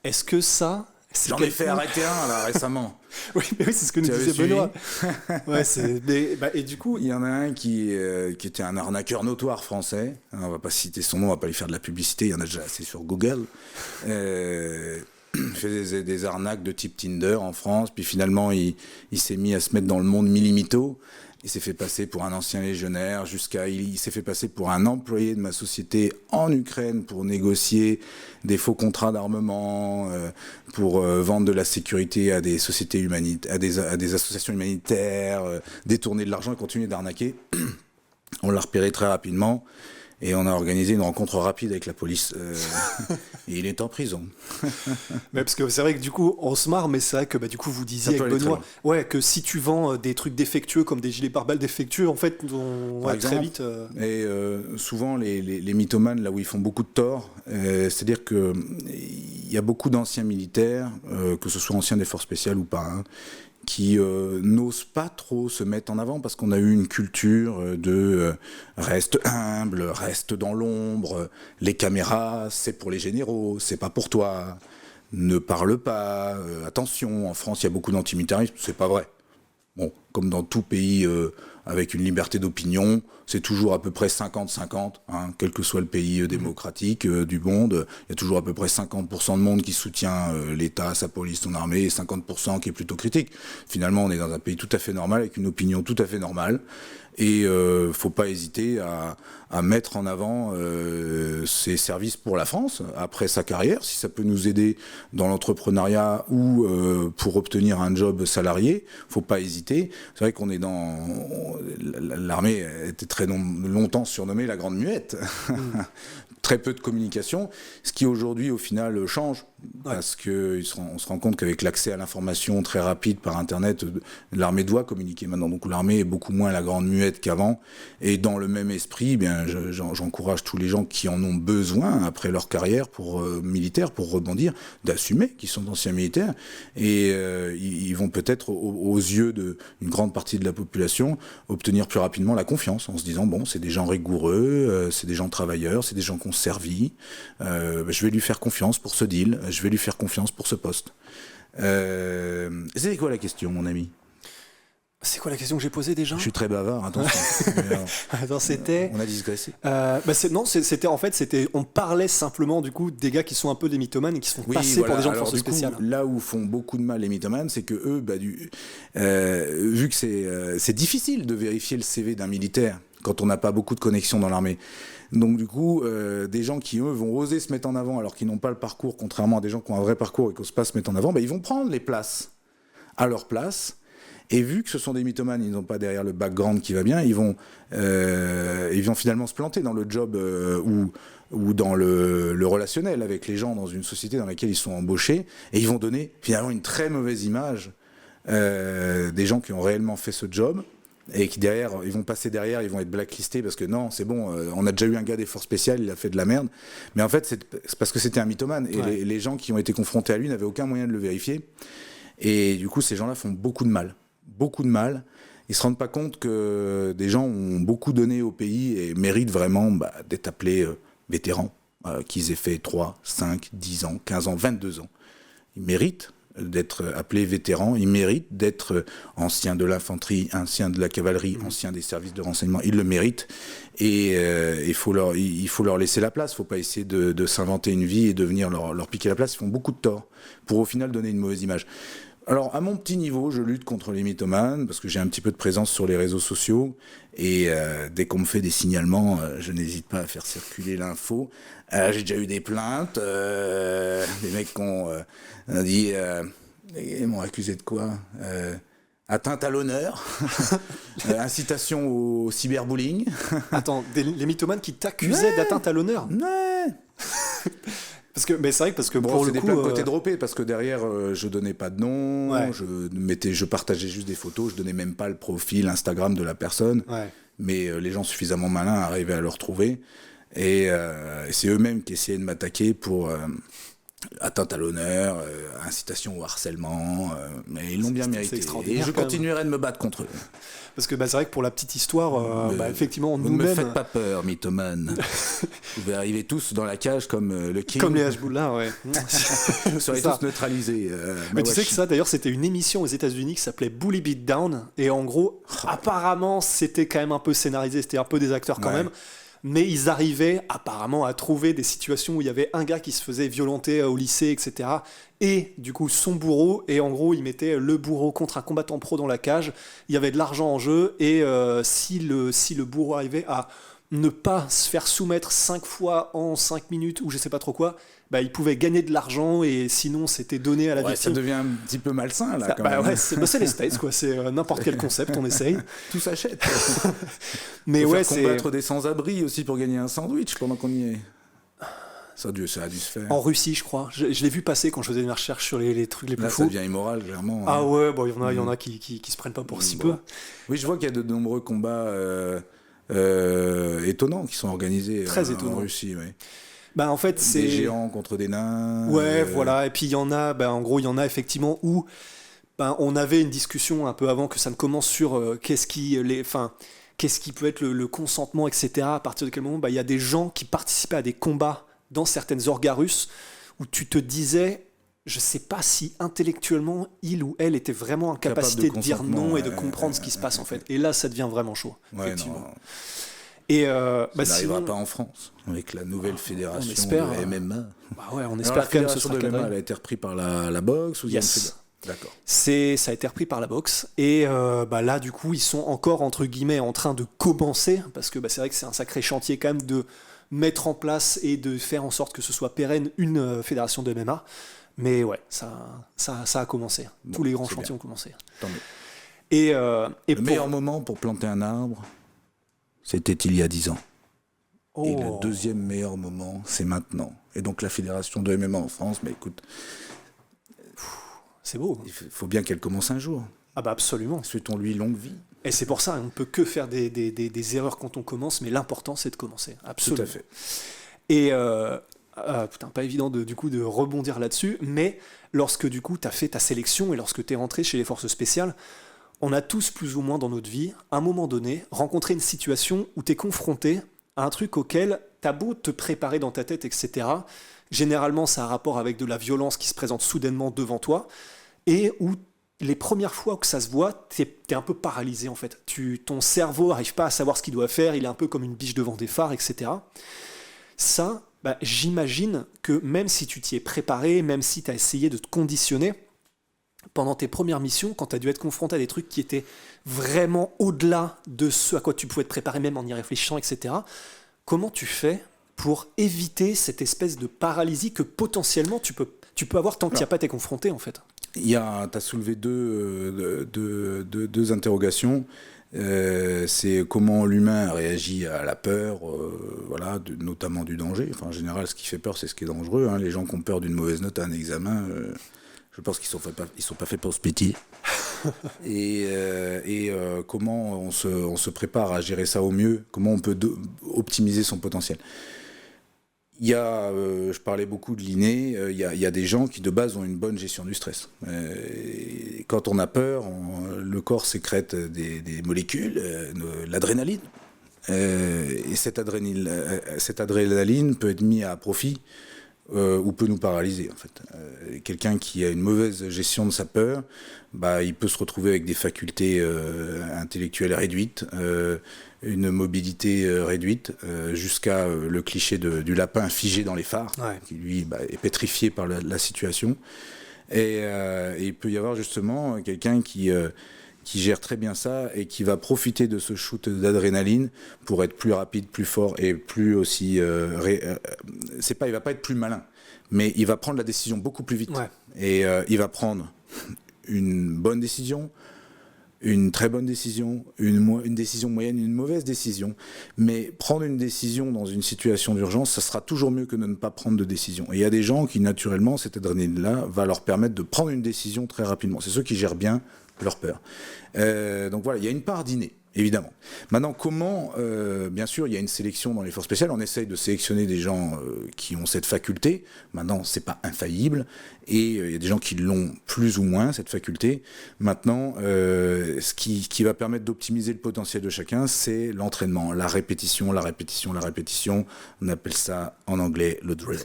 Est-ce que ça... J'en ai fait arrêter un là récemment. oui, c'est ce que nous disait Benoît. Et du coup, il y en a un qui était un arnaqueur notoire français. On va pas citer son nom, on va pas lui faire de la publicité. Il y en a déjà assez sur Google. Il fait des arnaques de type Tinder en France. Puis finalement, il s'est mis à se mettre dans le monde Milimito. Il s'est fait passer pour un ancien légionnaire, il s'est fait passer pour un employé de ma société en Ukraine pour négocier des faux contrats d'armement, pour vendre de la sécurité à des sociétés humanitaires, à des associations humanitaires, détourner de l'argent et continuer d'arnaquer. On l'a repéré très rapidement. Et on a organisé une rencontre rapide avec la police. Et il est en prison. Mais parce que c'est vrai que du coup, on se marre, mais c'est vrai que du coup, vous disiez avec Benoît que si tu vends des trucs défectueux, comme des gilets pare-balles défectueux, en fait, on va très vite... Et souvent, les mythomanes, là où ils font beaucoup de tort, c'est-à-dire qu'il y a beaucoup d'anciens militaires, que ce soit anciens des forces spéciales ou pas, qui n'osent pas trop se mettre en avant parce qu'on a eu une culture de reste humble, reste dans l'ombre, les caméras, c'est pour les généraux, c'est pas pour toi, ne parle pas, attention, en France il y a beaucoup d'antimilitarisme, c'est pas vrai. Bon, comme dans tout pays avec une liberté d'opinion, c'est toujours à peu près 50-50, quel que soit le pays démocratique du monde, il y a toujours à peu près 50% de monde qui soutient l'État, sa police, son armée, et 50% qui est plutôt critique. Finalement, on est dans un pays tout à fait normal, avec une opinion tout à fait normale. Et faut pas hésiter à mettre en avant ses services pour la France après sa carrière, si ça peut nous aider dans l'entrepreneuriat ou pour obtenir un job salarié, faut pas hésiter. C'est vrai qu'on est l'armée était très longtemps surnommée la Grande Muette. Très peu de communication, ce qui aujourd'hui au final change, parce qu'on se rend compte qu'avec l'accès à l'information très rapide par Internet, l'armée doit communiquer maintenant. Donc l'armée est beaucoup moins la grande muette qu'avant. Et dans le même esprit, bien, j'encourage tous les gens qui en ont besoin après leur carrière militaire pour rebondir, d'assumer qu'ils sont anciens militaires. Et ils vont peut-être, aux yeux d'une grande partie de la population, obtenir plus rapidement la confiance en se disant, bon, c'est des gens rigoureux, c'est des gens travailleurs, c'est des gens qu'on servi, je vais lui faire confiance pour ce deal, je vais lui faire confiance pour ce poste. C'est quoi la question, mon ami? C'est quoi la question que j'ai posée déjà? Je suis très bavard, attention. Attends, c'était... On a digressé. On parlait simplement du coup des gars qui sont un peu des mythomanes et qui se font passer pour des gens de force spéciale. Là où font beaucoup de mal les mythomanes, c'est que eux, vu que c'est difficile de vérifier le CV d'un militaire quand on n'a pas beaucoup de connexions dans l'armée. Donc du coup, des gens qui, eux, vont oser se mettre en avant alors qu'ils n'ont pas le parcours, contrairement à des gens qui ont un vrai parcours et qui n'osent pas se mettre en avant, ils vont prendre les places à leur place. Et vu que ce sont des mythomanes, ils n'ont pas derrière le background qui va bien, ils vont finalement se planter dans le job ou dans le relationnel avec les gens dans une société dans laquelle ils sont embauchés, et ils vont donner finalement une très mauvaise image des gens qui ont réellement fait ce job, et qui derrière, ils vont passer derrière, ils vont être blacklistés parce que non, c'est bon, on a déjà eu un gars des forces spéciales, il a fait de la merde. Mais en fait, c'est parce que c'était un mythomane, et les gens qui ont été confrontés à lui n'avaient aucun moyen de le vérifier. Et du coup, ces gens-là font beaucoup de mal. Beaucoup de mal. Ils se rendent pas compte que des gens ont beaucoup donné au pays et méritent vraiment d'être appelés vétérans, qu'ils aient fait 3, 5, 10 ans, 15 ans, 22 ans. Ils méritent d'être appelés vétérans, ils méritent d'être anciens de l'infanterie, anciens de la cavalerie, anciens des services de renseignement, ils le méritent, et il faut leur laisser la place, il ne faut pas essayer de s'inventer une vie et de venir leur piquer la place, ils font beaucoup de tort pour au final donner une mauvaise image. Alors, à mon petit niveau, je lutte contre les mythomanes parce que j'ai un petit peu de présence sur les réseaux sociaux, et dès qu'on me fait des signalements, je n'hésite pas à faire circuler l'info. J'ai déjà eu des plaintes, des mecs qui ont dit, ils m'ont accusé de quoi? Atteinte à l'honneur, incitation au cyberbullying. Attends, les mythomanes qui t'accusaient d'atteinte à l'honneur? Ouais. Mais c'est vrai que parce que bon, pour c'est le des coup, plaintes côté droppées parce que derrière je donnais pas de nom, je partageais juste des photos, je donnais même pas le profil Instagram de la personne, mais les gens suffisamment malins arrivaient à le retrouver, et c'est eux-mêmes qui essayaient de m'attaquer pour atteinte à l'honneur, incitation au harcèlement, mais ils l'ont bien mérité, et je continuerai de me battre contre eux. Parce que c'est vrai que pour la petite histoire, effectivement, vous nous-mêmes... ne me faites pas peur, mythomane. Vous pouvez arriver tous dans la cage comme le King. Comme les Hashbullah, ouais. Vous serez tous neutralisés. Mais tu sais que ça, d'ailleurs, c'était une émission aux États-Unis qui s'appelait Bully Beat Down, et en gros, apparemment, c'était quand même un peu scénarisé, c'était un peu des acteurs quand même. Mais ils arrivaient apparemment à trouver des situations où il y avait un gars qui se faisait violenter au lycée, etc. Et du coup son bourreau, et en gros ils mettaient le bourreau contre un combattant pro dans la cage, il y avait de l'argent en jeu, et si le bourreau arrivait à ne pas se faire soumettre 5 fois en 5 minutes ou je sais pas trop quoi, il pouvait gagner de l'argent, et sinon c'était donné à la victime. Ça devient un petit peu malsain là quand même. Ouais, c'est les States quoi, c'est n'importe quel concept, on essaye. Tout s'achète. Mais faut faire combattre des sans-abri aussi pour gagner un sandwich pendant qu'on y est. Ça a dû se faire. En Russie, je crois. Je l'ai vu passer quand je faisais une recherche sur les trucs les plus fous. Ça devient immoral, clairement. Ah ouais, bon, il y en a qui se prennent pas pour si peu. Oui, je vois qu'il y a de nombreux combats étonnants qui sont organisés en Russie. Oui. En fait, c'est des géants contre des nains. Ouais, voilà. Et puis il y en a, en gros, il y en a effectivement où on avait une discussion un peu avant que ça ne commence sur qu'est-ce qui peut être le consentement, etc. À partir de quel moment il y a des gens qui participaient à des combats dans certaines orgas russes où tu te disais, je sais pas si intellectuellement il ou elle était vraiment en capacité de dire non et de comprendre ce qui se passe en fait. Et là, ça devient vraiment chaud. Effectivement. Non. Et ça n'arrivera pas en France avec la nouvelle fédération de MMA. On espère quand même que ce sera cadré. Elle a été reprise par la boxe ou Yes. D'accord. Ça a été repris par la boxe. Et là, du coup, ils sont encore, entre guillemets, en train de commencer, parce que c'est vrai que c'est un sacré chantier quand même de mettre en place et de faire en sorte que ce soit pérenne une fédération de MMA. Mais ouais, ça a commencé. Bon, tous les grands c'est chantiers bien. ont commencé. Tant mieux. Et Le meilleur moment pour planter un arbre, c'était il y a 10 ans. Et le deuxième meilleur moment, c'est maintenant. Et donc la fédération de MMA en France, mais écoute, c'est beau. il faut bien qu'elle commence un jour. Ah bah absolument. Souhaitons-lui longue vie. Et c'est pour ça, on ne peut que faire des erreurs quand on commence, mais l'important c'est de commencer. Absolument. Tout à fait. Et pas évident du coup de rebondir là-dessus, mais lorsque du coup tu as fait ta sélection et lorsque tu es rentré chez les forces spéciales, on a tous plus ou moins dans notre vie, à un moment donné, rencontré une situation où tu es confronté à un truc auquel tu as beau te préparer dans ta tête, etc. Généralement, ça a un rapport avec de la violence qui se présente soudainement devant toi et où les premières fois que ça se voit, t'es un peu paralysé en fait. Ton cerveau n'arrive pas à savoir ce qu'il doit faire, il est un peu comme une biche devant des phares, etc. Ça, j'imagine que même si tu t'y es préparé, même si tu as essayé de te conditionner, pendant tes premières missions, quand tu as dû être confronté à des trucs qui étaient vraiment au-delà de ce à quoi tu pouvais te préparer, même en y réfléchissant, etc., comment tu fais pour éviter cette espèce de paralysie que potentiellement tu peux avoir tant que tu n'y as pas été confronté en fait? Tu as soulevé deux interrogations. C'est comment l'humain réagit à la peur, notamment du danger. Enfin, en général, ce qui fait peur, c'est ce qui est dangereux. Hein. Les gens qui ont peur d'une mauvaise note à un examen, je pense qu'ils sont pas faits pour se pétiller. et comment on se prépare à gérer ça au mieux, comment on peut optimiser son potentiel. Je parlais beaucoup de l'inné, il y a des gens qui de base ont une bonne gestion du stress. Et quand on a peur, le corps sécrète des molécules, l'adrénaline. Et cette adrénaline peut être mise à profit ou peut nous paralyser en fait. Quelqu'un qui a une mauvaise gestion de sa peur, il peut se retrouver avec des facultés intellectuelles réduites, une mobilité réduite, jusqu'à le cliché du lapin figé dans les phares, qui lui est pétrifié par la situation. Et il peut y avoir justement quelqu'un qui gère très bien ça et qui va profiter de ce shoot d'adrénaline pour être plus rapide, plus fort et plus aussi... il va pas être plus malin, mais il va prendre la décision beaucoup plus vite. Ouais. Et il va prendre une bonne décision, une très bonne décision, une décision moyenne, une mauvaise décision. Mais prendre une décision dans une situation d'urgence, ça sera toujours mieux que de ne pas prendre de décision. Et il y a des gens qui, naturellement, cette adrénaline-là va leur permettre de prendre une décision très rapidement. C'est ceux qui gèrent bien leur peur. Donc voilà, il y a une part d'inné, évidemment. Maintenant, comment, bien sûr, il y a une sélection dans les forces spéciales, on essaye de sélectionner des gens qui ont cette faculté. Maintenant, c'est pas infaillible, et il y a des gens qui l'ont plus ou moins, cette faculté. Maintenant, ce qui va permettre d'optimiser le potentiel de chacun, c'est l'entraînement, la répétition. On appelle ça en anglais le drill.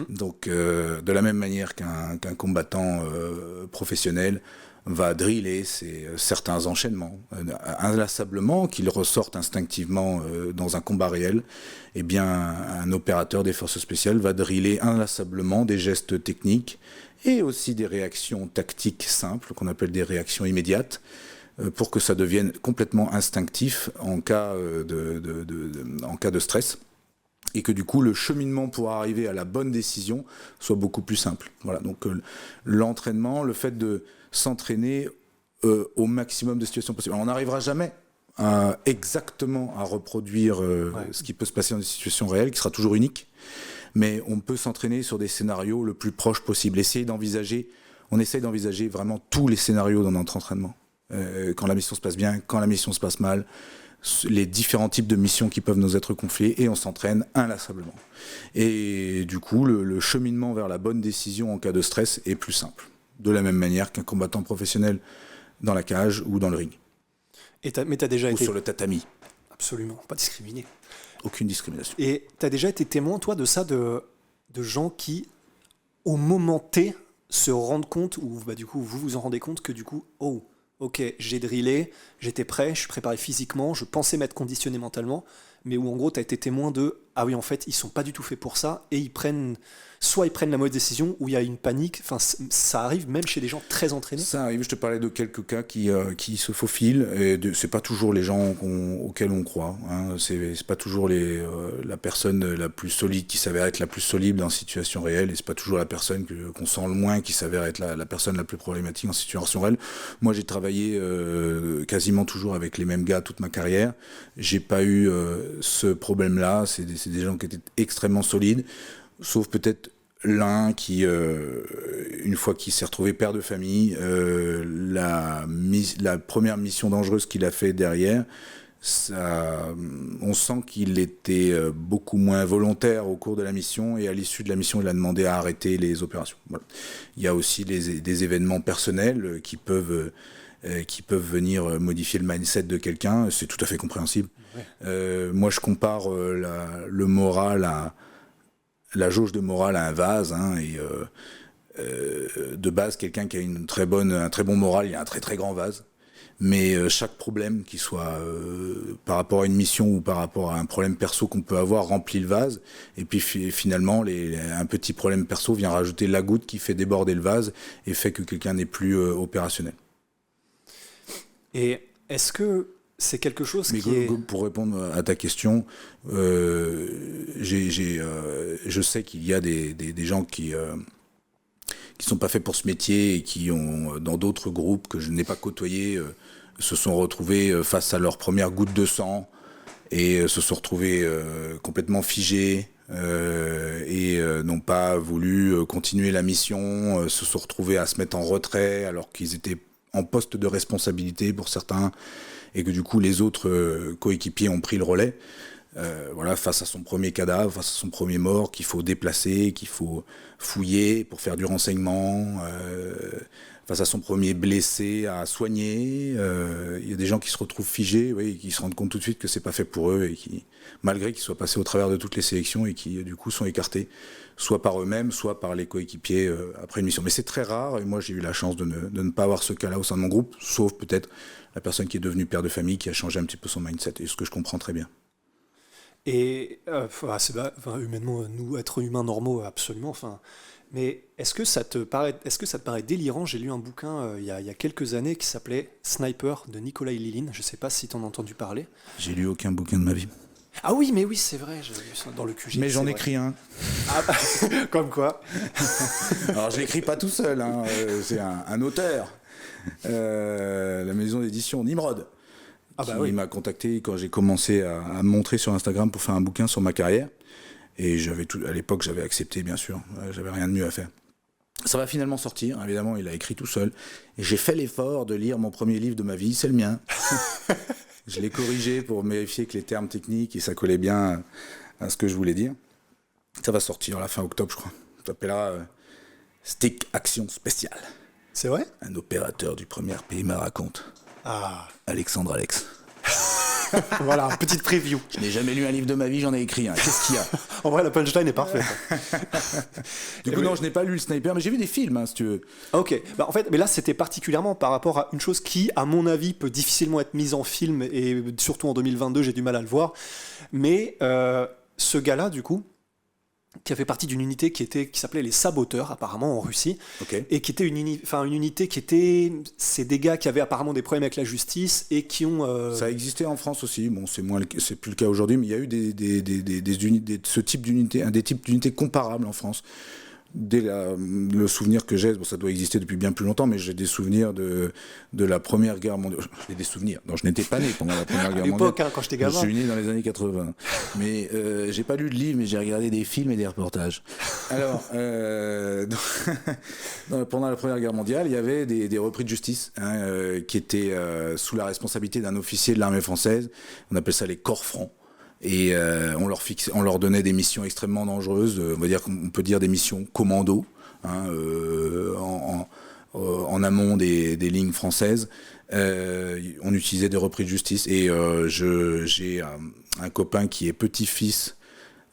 Donc, de la même manière qu'un combattant professionnel va driller certains enchaînements inlassablement, qu'ils ressortent instinctivement dans un combat réel, eh bien un opérateur des forces spéciales va driller inlassablement des gestes techniques et aussi des réactions tactiques simples, qu'on appelle des réactions immédiates, pour que ça devienne complètement instinctif en cas de stress. Et que du coup, le cheminement pour arriver à la bonne décision soit beaucoup plus simple. Voilà, donc l'entraînement, le fait de s'entraîner au maximum de situations possibles. Alors, on n'arrivera jamais exactement à reproduire ce qui peut se passer dans des situations réelles, qui sera toujours unique, mais on peut s'entraîner sur des scénarios le plus proches possible. On essaye d'envisager vraiment tous les scénarios dans notre entraînement. Quand la mission se passe bien, quand la mission se passe mal, les différents types de missions qui peuvent nous être confiées, et on s'entraîne inlassablement. Et du coup, le cheminement vers la bonne décision en cas de stress est plus simple, de la même manière qu'un combattant professionnel dans la cage ou dans le ring. Mais t'as déjà été... sur le tatami. Absolument, pas discriminé. Aucune discrimination. Et tu as déjà été témoin, toi, de ça, de gens qui, au moment T, se rendent compte, ou du coup, vous vous en rendez compte que du coup, ok, j'ai drillé, j'étais prêt, je suis préparé physiquement, je pensais m'être conditionné mentalement, mais où en gros tu as été témoin de ah oui, en fait, ils sont pas du tout faits pour ça, et soit ils prennent la mauvaise décision, ou il y a une panique. Enfin, ça arrive même chez des gens très entraînés. Ça arrive, je te parlais de quelques cas qui se faufilent, et c'est pas toujours les gens auxquels on croit. Hein. C'est pas toujours la personne la plus solide qui s'avère être la plus solide en situation réelle, et c'est pas toujours la personne qu'on sent le moins qui s'avère être la personne la plus problématique en situation réelle. Moi, j'ai travaillé quasiment toujours avec les mêmes gars toute ma carrière. J'ai pas eu ce problème-là. C'est des gens qui étaient extrêmement solides, sauf peut-être l'un qui, une fois qu'il s'est retrouvé père de famille, la première mission dangereuse qu'il a fait derrière, on sent qu'il était beaucoup moins volontaire au cours de la mission, et à l'issue de la mission, il a demandé à arrêter les opérations. Voilà. Il y a aussi des événements personnels qui peuvent venir modifier le mindset de quelqu'un. C'est tout à fait compréhensible. Ouais. Moi, je compare le moral à la jauge de morale à un vase, hein, et de base, quelqu'un qui a un très bon moral, il y a un très très grand vase. Mais chaque problème, qu'il soit par rapport à une mission ou par rapport à un problème perso qu'on peut avoir, remplit le vase. Et puis finalement, un petit problème perso vient rajouter la goutte qui fait déborder le vase et fait que quelqu'un n'est plus opérationnel. Et est-ce que c'est quelque chose Pour répondre à ta question, je sais qu'il y a des gens qui sont pas faits pour ce métier et qui ont, dans d'autres groupes que je n'ai pas côtoyés, se sont retrouvés face à leur première goutte de sang et se sont retrouvés complètement figés et n'ont pas voulu continuer la mission, se sont retrouvés à se mettre en retrait alors qu'ils étaient en poste de responsabilité pour certains, et que du coup les autres coéquipiers ont pris le relais. Voilà, face à son premier cadavre, face à son premier mort, qu'il faut déplacer, qu'il faut fouiller pour faire du renseignement, face à son premier blessé à soigner. Il y a des gens qui se retrouvent figés, oui, et qui se rendent compte tout de suite que c'est pas fait pour eux, et qui, malgré qu'ils soient passés au travers de toutes les sélections, et qui du coup sont écartés, soit par eux-mêmes, soit par les coéquipiers après une mission. Mais c'est très rare, et moi j'ai eu la chance de ne pas avoir ce cas-là au sein de mon groupe, sauf peut-être la personne qui est devenue père de famille, qui a changé un petit peu son mindset, et ce que je comprends très bien. Et humainement, nous, êtres humains normaux, absolument. Mais est-ce que ça te paraît délirant? J'ai lu un bouquin il y a quelques années qui s'appelait Sniper de Nikolai Lilin. Je ne sais pas si tu en as entendu parler. J'ai lu aucun bouquin de ma vie. Ah oui, mais oui, c'est vrai, j'ai lu ça dans le QG. Mais j'en écris un. Ah, comme quoi. Alors je l'écris pas tout seul, hein. C'est un auteur. La maison d'édition Nimrod. Il m'a contacté quand j'ai commencé à me montrer sur Instagram pour faire un bouquin sur ma carrière. Et à l'époque, j'avais accepté, bien sûr. J'avais rien de mieux à faire. Ça va finalement sortir, évidemment, il a écrit tout seul. Et j'ai fait l'effort de lire mon premier livre de ma vie, c'est le mien. Je l'ai corrigé pour vérifier que les termes techniques, et ça collait bien à ce que je voulais dire. Ça va sortir à la fin octobre, je crois. Ça s'appellera Stick Action Spéciale. C'est vrai ? Un opérateur du premier pays me raconte. Ah. Alexandre Alex. Voilà, petite preview. Je n'ai jamais lu un livre de ma vie, j'en ai écrit un. Qu'est-ce qu'il y a ? En vrai, la punchline est parfaite. Du coup, non, je n'ai pas lu le Sniper, mais j'ai vu des films, hein, si tu veux. Ok, en fait, mais là, c'était particulièrement par rapport à une chose qui, à mon avis, peut difficilement être mise en film, et surtout en 2022, j'ai du mal à le voir. Mais ce gars-là, du coup, qui a fait partie d'une unité qui s'appelait les Saboteurs, apparemment en Russie, et qui était une unité qui était, c'est des gars qui avaient apparemment des problèmes avec la justice et qui ont. Ça existait en France aussi. Bon, c'est plus le cas aujourd'hui, mais il y a eu des unités, ce type d'unité, des types d'unités comparables en France. Dès le souvenir que j'ai, bon, ça doit exister depuis bien plus longtemps, mais j'ai des souvenirs de la Première Guerre mondiale. J'ai des souvenirs. Non, je n'étais pas né pendant la Première Guerre mondiale. À l'époque, quand j'étais gamin. Je suis né dans les années 80. Mais j'ai pas lu de livre, mais j'ai regardé des films et des reportages. Alors, pendant la Première Guerre mondiale, il y avait des repris de justice qui étaient sous la responsabilité d'un officier de l'armée française. On appelle ça les corps francs. Et on leur donnait des missions extrêmement dangereuses, on peut dire des missions commando, hein, en amont des lignes françaises. On utilisait des repris de justice, et j'ai un copain qui est petit-fils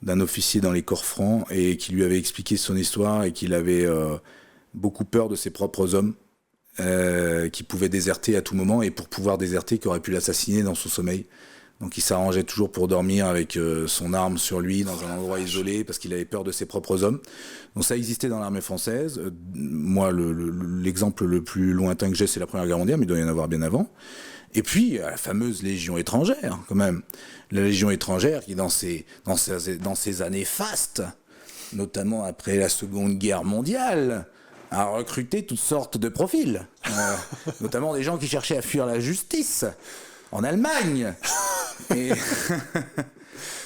d'un officier dans les corps francs et qui lui avait expliqué son histoire, et qu'il avait beaucoup peur de ses propres hommes qui pouvaient déserter à tout moment, et pour pouvoir déserter, qui auraient pu l'assassiner dans son sommeil. Donc il s'arrangeait toujours pour dormir avec son arme sur lui dans un endroit isolé parce qu'il avait peur de ses propres hommes. Donc ça existait dans l'armée française. Moi, l'exemple le plus lointain que j'ai, c'est la Première Guerre mondiale, mais il doit y en avoir bien avant. Et puis la fameuse Légion étrangère, quand même. La Légion étrangère qui, dans ces années fastes, notamment après la Seconde Guerre mondiale, a recruté toutes sortes de profils, notamment des gens qui cherchaient à fuir la justice en Allemagne. Et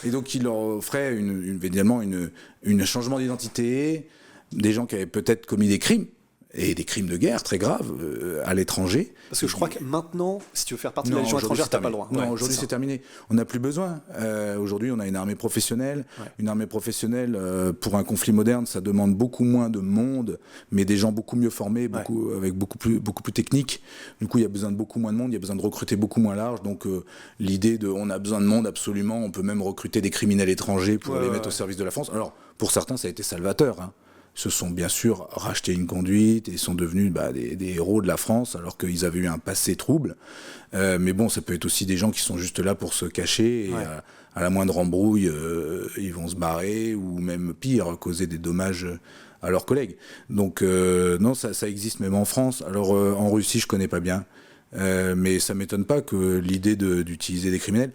donc il leur offrait évidemment un changement d'identité, des gens qui avaient peut-être commis des crimes, et des crimes de guerre très graves à l'étranger. Parce que je crois que maintenant, si tu veux faire partie de la Légion étrangère, t'as pas le droit. Non, aujourd'hui c'est terminé. On n'a plus besoin. Aujourd'hui, on a une armée professionnelle. Ouais. Une armée professionnelle, pour un conflit moderne, ça demande beaucoup moins de monde, mais des gens beaucoup mieux formés, avec beaucoup plus techniques. Du coup, il y a besoin de beaucoup moins de monde, il y a besoin de recruter beaucoup moins large. Donc, l'idée de on a besoin de monde, absolument, on peut même recruter des criminels étrangers pour les mettre au service de la France. Alors, pour certains, ça a été salvateur, hein. Se sont bien sûr rachetés une conduite et sont devenus des héros de la France alors qu'ils avaient eu un passé trouble. Mais bon, ça peut être aussi des gens qui sont juste là pour se cacher et à la moindre embrouille, ils vont se barrer ou même pire, causer des dommages à leurs collègues. Donc non, ça existe même en France. Alors en Russie, je connais pas bien, mais ça m'étonne pas que l'idée d'utiliser des criminels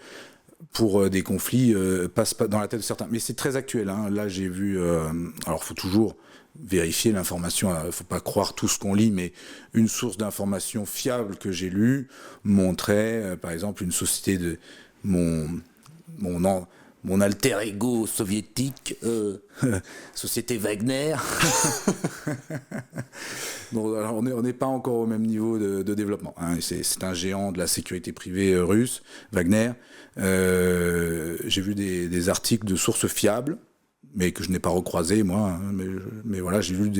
pour des conflits passe pas dans la tête de certains. Mais c'est très actuel, hein. Là, j'ai vu... alors, il faut toujours vérifier l'information. Il ne faut pas croire tout ce qu'on lit, mais une source d'information fiable que j'ai lue montrait, par exemple, une société de... Mon alter ego soviétique, société Wagner. Bon, alors on n'est pas encore au même niveau de développement, hein. C'est un géant de la sécurité privée russe, Wagner. J'ai vu des articles de sources fiables, mais que je n'ai pas recroisés, moi. Hein, mais voilà, j'ai lu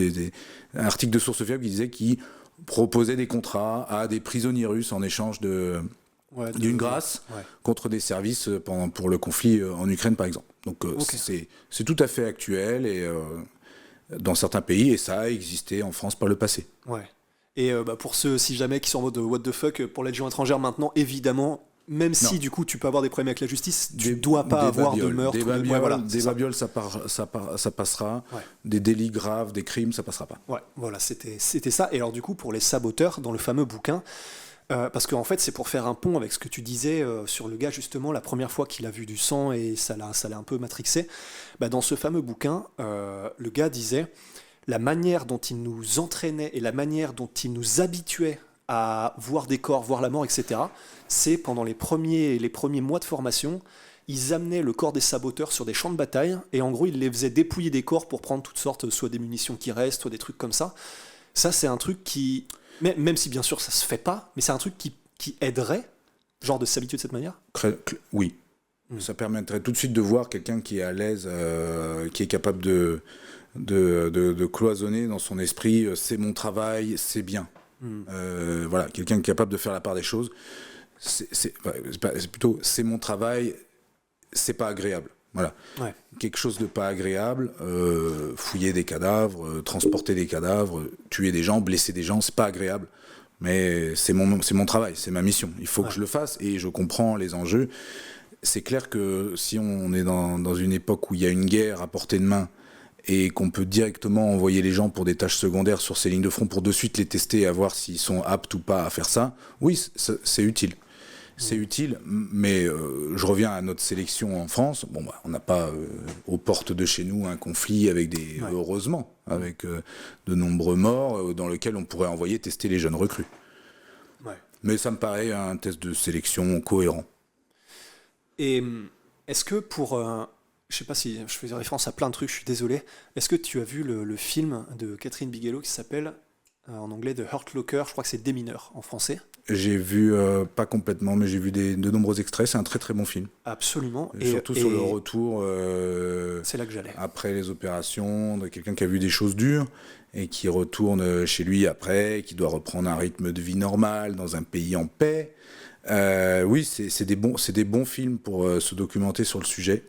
un article de sources fiables qui disait qu'ils proposaient des contrats à des prisonniers russes en échange d'une grâce contre des services pour le conflit en Ukraine, par exemple. Donc c'est tout à fait actuel et dans certains pays, et ça a existé en France par le passé. Ouais. Et pour ceux, si jamais, qui sont en mode what the fuck, pour la Légion étrangère maintenant, évidemment, même si du coup tu peux avoir des problèmes avec la justice, tu dois pas avoir de meurtre. Des babioles, ça passera. Ouais. Des délits graves, des crimes, ça passera pas. Ouais, voilà, c'était ça. Et alors du coup, pour les saboteurs, dans le fameux bouquin, parce qu'en fait, c'est pour faire un pont avec ce que tu disais sur le gars, justement, la première fois qu'il a vu du sang et ça l'a un peu matrixé. Dans ce fameux bouquin, le gars disait la manière dont il nous entraînait et la manière dont il nous habituait à voir des corps, voir la mort, etc., c'est pendant les premiers mois de formation, ils amenaient le corps des saboteurs sur des champs de bataille et en gros, ils les faisaient dépouiller des corps pour prendre toutes sortes, soit des munitions qui restent, soit des trucs comme ça. Ça, c'est un truc qui... Même si bien sûr ça se fait pas, mais c'est un truc qui aiderait, genre de s'habituer de cette manière. Oui. Ça permettrait tout de suite de voir quelqu'un qui est à l'aise, qui est capable de cloisonner dans son esprit, c'est mon travail, c'est bien. Voilà, quelqu'un qui est capable de faire la part des choses. C'est plutôt, c'est mon travail, c'est pas agréable. Voilà. Ouais. Quelque chose de pas agréable, fouiller des cadavres, transporter des cadavres, tuer des gens, blesser des gens, c'est pas agréable. Mais c'est mon travail, c'est ma mission. Il faut que je le fasse et je comprends les enjeux. C'est clair que si on est dans une époque où il y a une guerre à portée de main et qu'on peut directement envoyer les gens pour des tâches secondaires sur ces lignes de front pour de suite les tester et à voir s'ils sont aptes ou pas à faire ça, oui, c'est utile. C'est utile, mais je reviens à notre sélection en France. Bon, on n'a pas aux portes de chez nous un conflit avec heureusement, avec de nombreux morts dans lequel on pourrait envoyer tester les jeunes recrues. Ouais. Mais ça me paraît un test de sélection cohérent. Et est-ce que pour... je sais pas si je faisais référence à plein de trucs, je suis désolé. Est-ce que tu as vu le film de Catherine Bigelow qui s'appelle, en anglais, The Hurt Locker, je crois que c'est Démineur en français? J'ai vu, pas complètement, mais j'ai vu de nombreux extraits. C'est un très très bon film. Absolument. Surtout sur le retour c'est là que j'allais. Après les opérations, de quelqu'un qui a vu des choses dures et qui retourne chez lui après, qui doit reprendre un rythme de vie normal dans un pays en paix. Oui, c'est des bons films pour se documenter sur le sujet.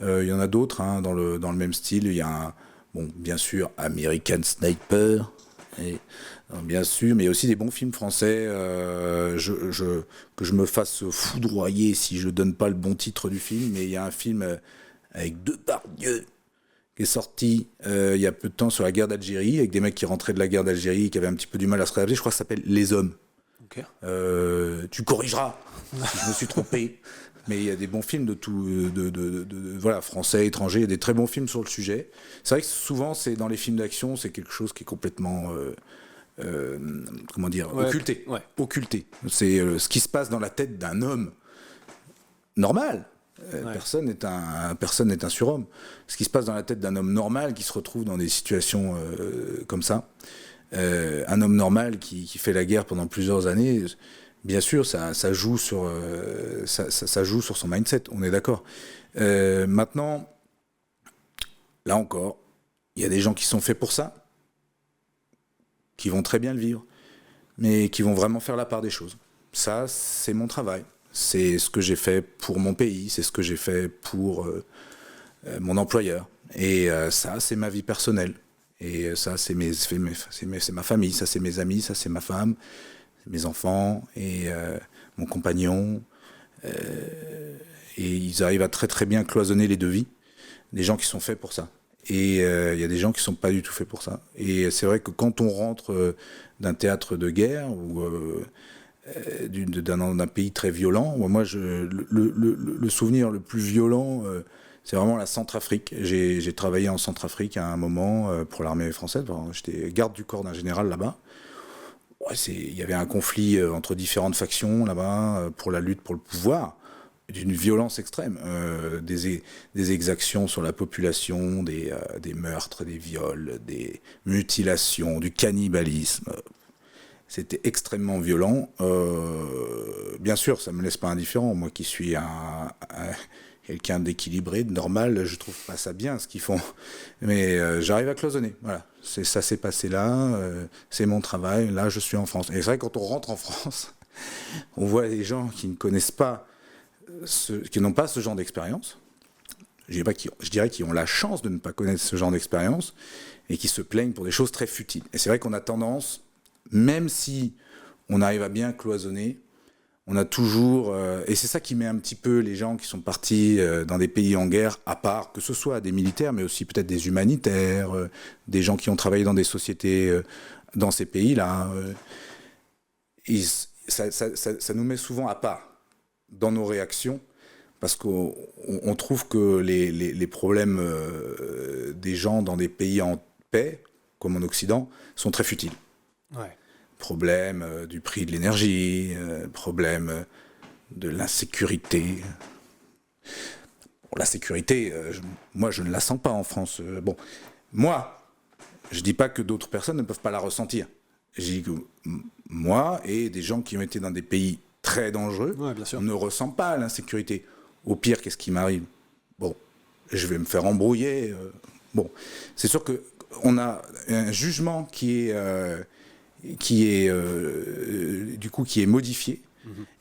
Il y en a d'autres dans le même style. Il y a bien sûr American Sniper Et, bien sûr, mais il y a aussi des bons films français. Que je me fasse foudroyer si je donne pas le bon titre du film, mais il y a un film avec Depardieu qui est sorti il y a peu de temps sur la guerre d'Algérie, avec des mecs qui rentraient de la guerre d'Algérie, qui avaient un petit peu du mal à se réadapter. Je crois que ça s'appelle Les Hommes. Ok. Tu corrigeras si je me suis trompé. Mais il y a des bons films de tout, voilà, français, étrangers, il y a des très bons films sur le sujet. C'est vrai que souvent, c'est dans les films d'action, c'est quelque chose qui est complètement, comment dire, occulté. Ouais. Occulté. C'est ce qui se passe dans la tête d'un homme normal. Ouais. Personne n'est un surhomme. Ce qui se passe dans la tête d'un homme normal qui se retrouve dans des situations comme ça. Un homme normal qui fait la guerre pendant plusieurs années. Bien sûr, ça joue sur son mindset, on est d'accord. Maintenant, là encore, il y a des gens qui sont faits pour ça, qui vont très bien le vivre, mais qui vont vraiment faire la part des choses. Ça, c'est mon travail. C'est ce que j'ai fait pour mon pays, c'est ce que j'ai fait pour mon employeur. Et ça, c'est ma vie personnelle. Et ça, c'est ma famille, ça, c'est mes amis, ça, c'est ma femme, mes enfants et mon compagnon. Et ils arrivent à très très bien cloisonner les deux vies. Des gens qui sont faits pour ça. Et il y a des gens qui ne sont pas du tout faits pour ça. Et c'est vrai que quand on rentre d'un théâtre de guerre ou d'un pays très violent, moi, le souvenir le plus violent, c'est vraiment la Centrafrique. J'ai travaillé en Centrafrique à un moment pour l'armée française. J'étais garde du corps d'un général là-bas. Ouais, il y avait un conflit entre différentes factions là-bas pour la lutte pour le pouvoir, d'une violence extrême, des exactions sur la population, des meurtres, des viols, des mutilations, du cannibalisme. C'était extrêmement violent. Bien sûr, ça ne me laisse pas indifférent. Moi qui suis quelqu'un d'équilibré, de normal, je trouve pas ça bien ce qu'ils font. Mais j'arrive à cloisonner. Voilà. Ça s'est passé là, c'est mon travail, là je suis en France. Et c'est vrai que quand on rentre en France, on voit des gens qui ne connaissent pas, qui n'ont pas ce genre d'expérience. Je dirais qu'ils ont la chance de ne pas connaître ce genre d'expérience et qui se plaignent pour des choses très futiles. Et c'est vrai qu'on a tendance, même si on arrive à bien cloisonner, on a toujours, et c'est ça qui met un petit peu les gens qui sont partis dans des pays en guerre à part, que ce soit des militaires, mais aussi peut-être des humanitaires, des gens qui ont travaillé dans des sociétés dans ces pays-là. Ça nous met souvent à part dans nos réactions, parce qu'on trouve que les problèmes des gens dans des pays en paix, comme en Occident, sont très futiles. Ouais. Problème du prix de l'énergie, problème de l'insécurité. Bon, la sécurité, moi, je ne la sens pas en France. Bon, moi, je ne dis pas que d'autres personnes ne peuvent pas la ressentir. Je dis que moi et des gens qui ont été dans des pays très dangereux, Ouais, bien sûr. ne ressentent pas l'insécurité. Au pire, qu'est-ce qui m'arrive? Bon, je vais me faire embrouiller. Bon, c'est sûr qu'on a un jugement qui est modifié,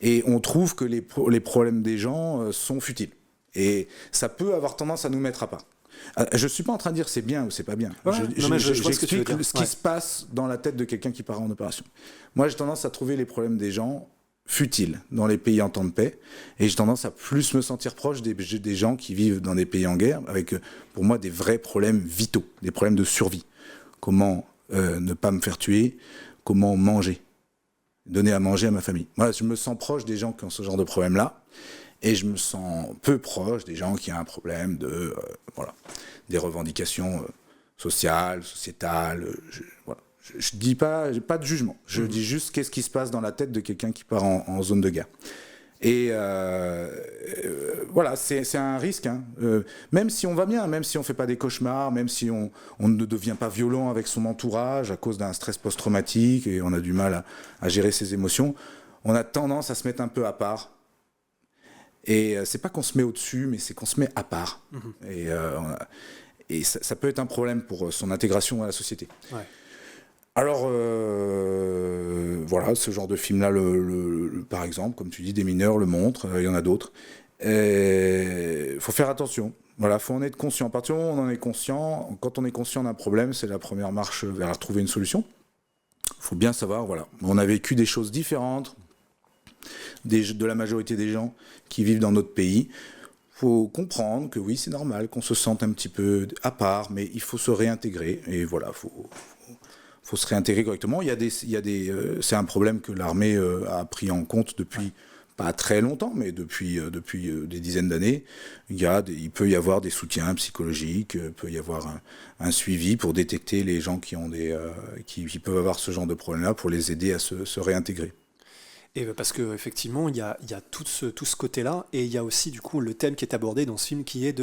et on trouve que les problèmes des gens sont futiles. Et ça peut avoir tendance à nous mettre à part. Je ne suis pas en train de dire c'est bien ou c'est pas bien. Ouais, J'explique ce qui Ouais. se passe dans la tête de quelqu'un qui part en opération. Moi, j'ai tendance à trouver les problèmes des gens futiles dans les pays en temps de paix, et j'ai tendance à plus me sentir proche des gens qui vivent dans des pays en guerre, avec, pour moi, des vrais problèmes vitaux, des problèmes de survie. Comment ne pas me faire tuer, comment manger, donner à manger à ma famille. Moi, je me sens proche des gens qui ont ce genre de problème-là, et je me sens peu proche des gens qui ont un problème de, voilà, des revendications sociales, sociétales. Voilà. Je dis pas, j'ai pas de jugement. Je dis juste qu'est-ce qui se passe dans la tête de quelqu'un qui part en zone de guerre. Et voilà, c'est un risque. Hein. Même si on va bien, même si on fait pas des cauchemars, même si on ne devient pas violent avec son entourage à cause d'un stress post-traumatique et on a du mal à gérer ses émotions, on a tendance à se mettre un peu à part. Et c'est pas qu'on se met au-dessus, mais c'est qu'on se met à part. Et ça peut être un problème pour son intégration à la société. Ouais. Alors, voilà, ce genre de film-là, par exemple, comme tu dis, des mineurs le montrent, il y en a d'autres. Il faut faire attention. Voilà, faut en être conscient. À partir du moment où on en est conscient, quand on est conscient d'un problème, c'est la première marche vers trouver une solution. faut bien savoir, voilà. On a vécu des choses différentes de la majorité des gens qui vivent dans notre pays. Faut comprendre que oui, c'est normal qu'on se sente un petit peu à part, mais il faut se réintégrer. Et voilà, faut se réintégrer correctement. C'est un problème que l'armée a pris en compte depuis pas très longtemps, mais depuis des dizaines d'années. Il peut y avoir des soutiens psychologiques, il peut y avoir un suivi pour détecter les gens qui peuvent avoir ce genre de problème-là, pour les aider à se réintégrer. Et parce qu'effectivement, il y a tout ce côté-là, et il y a aussi du coup le thème qui est abordé dans ce film qui est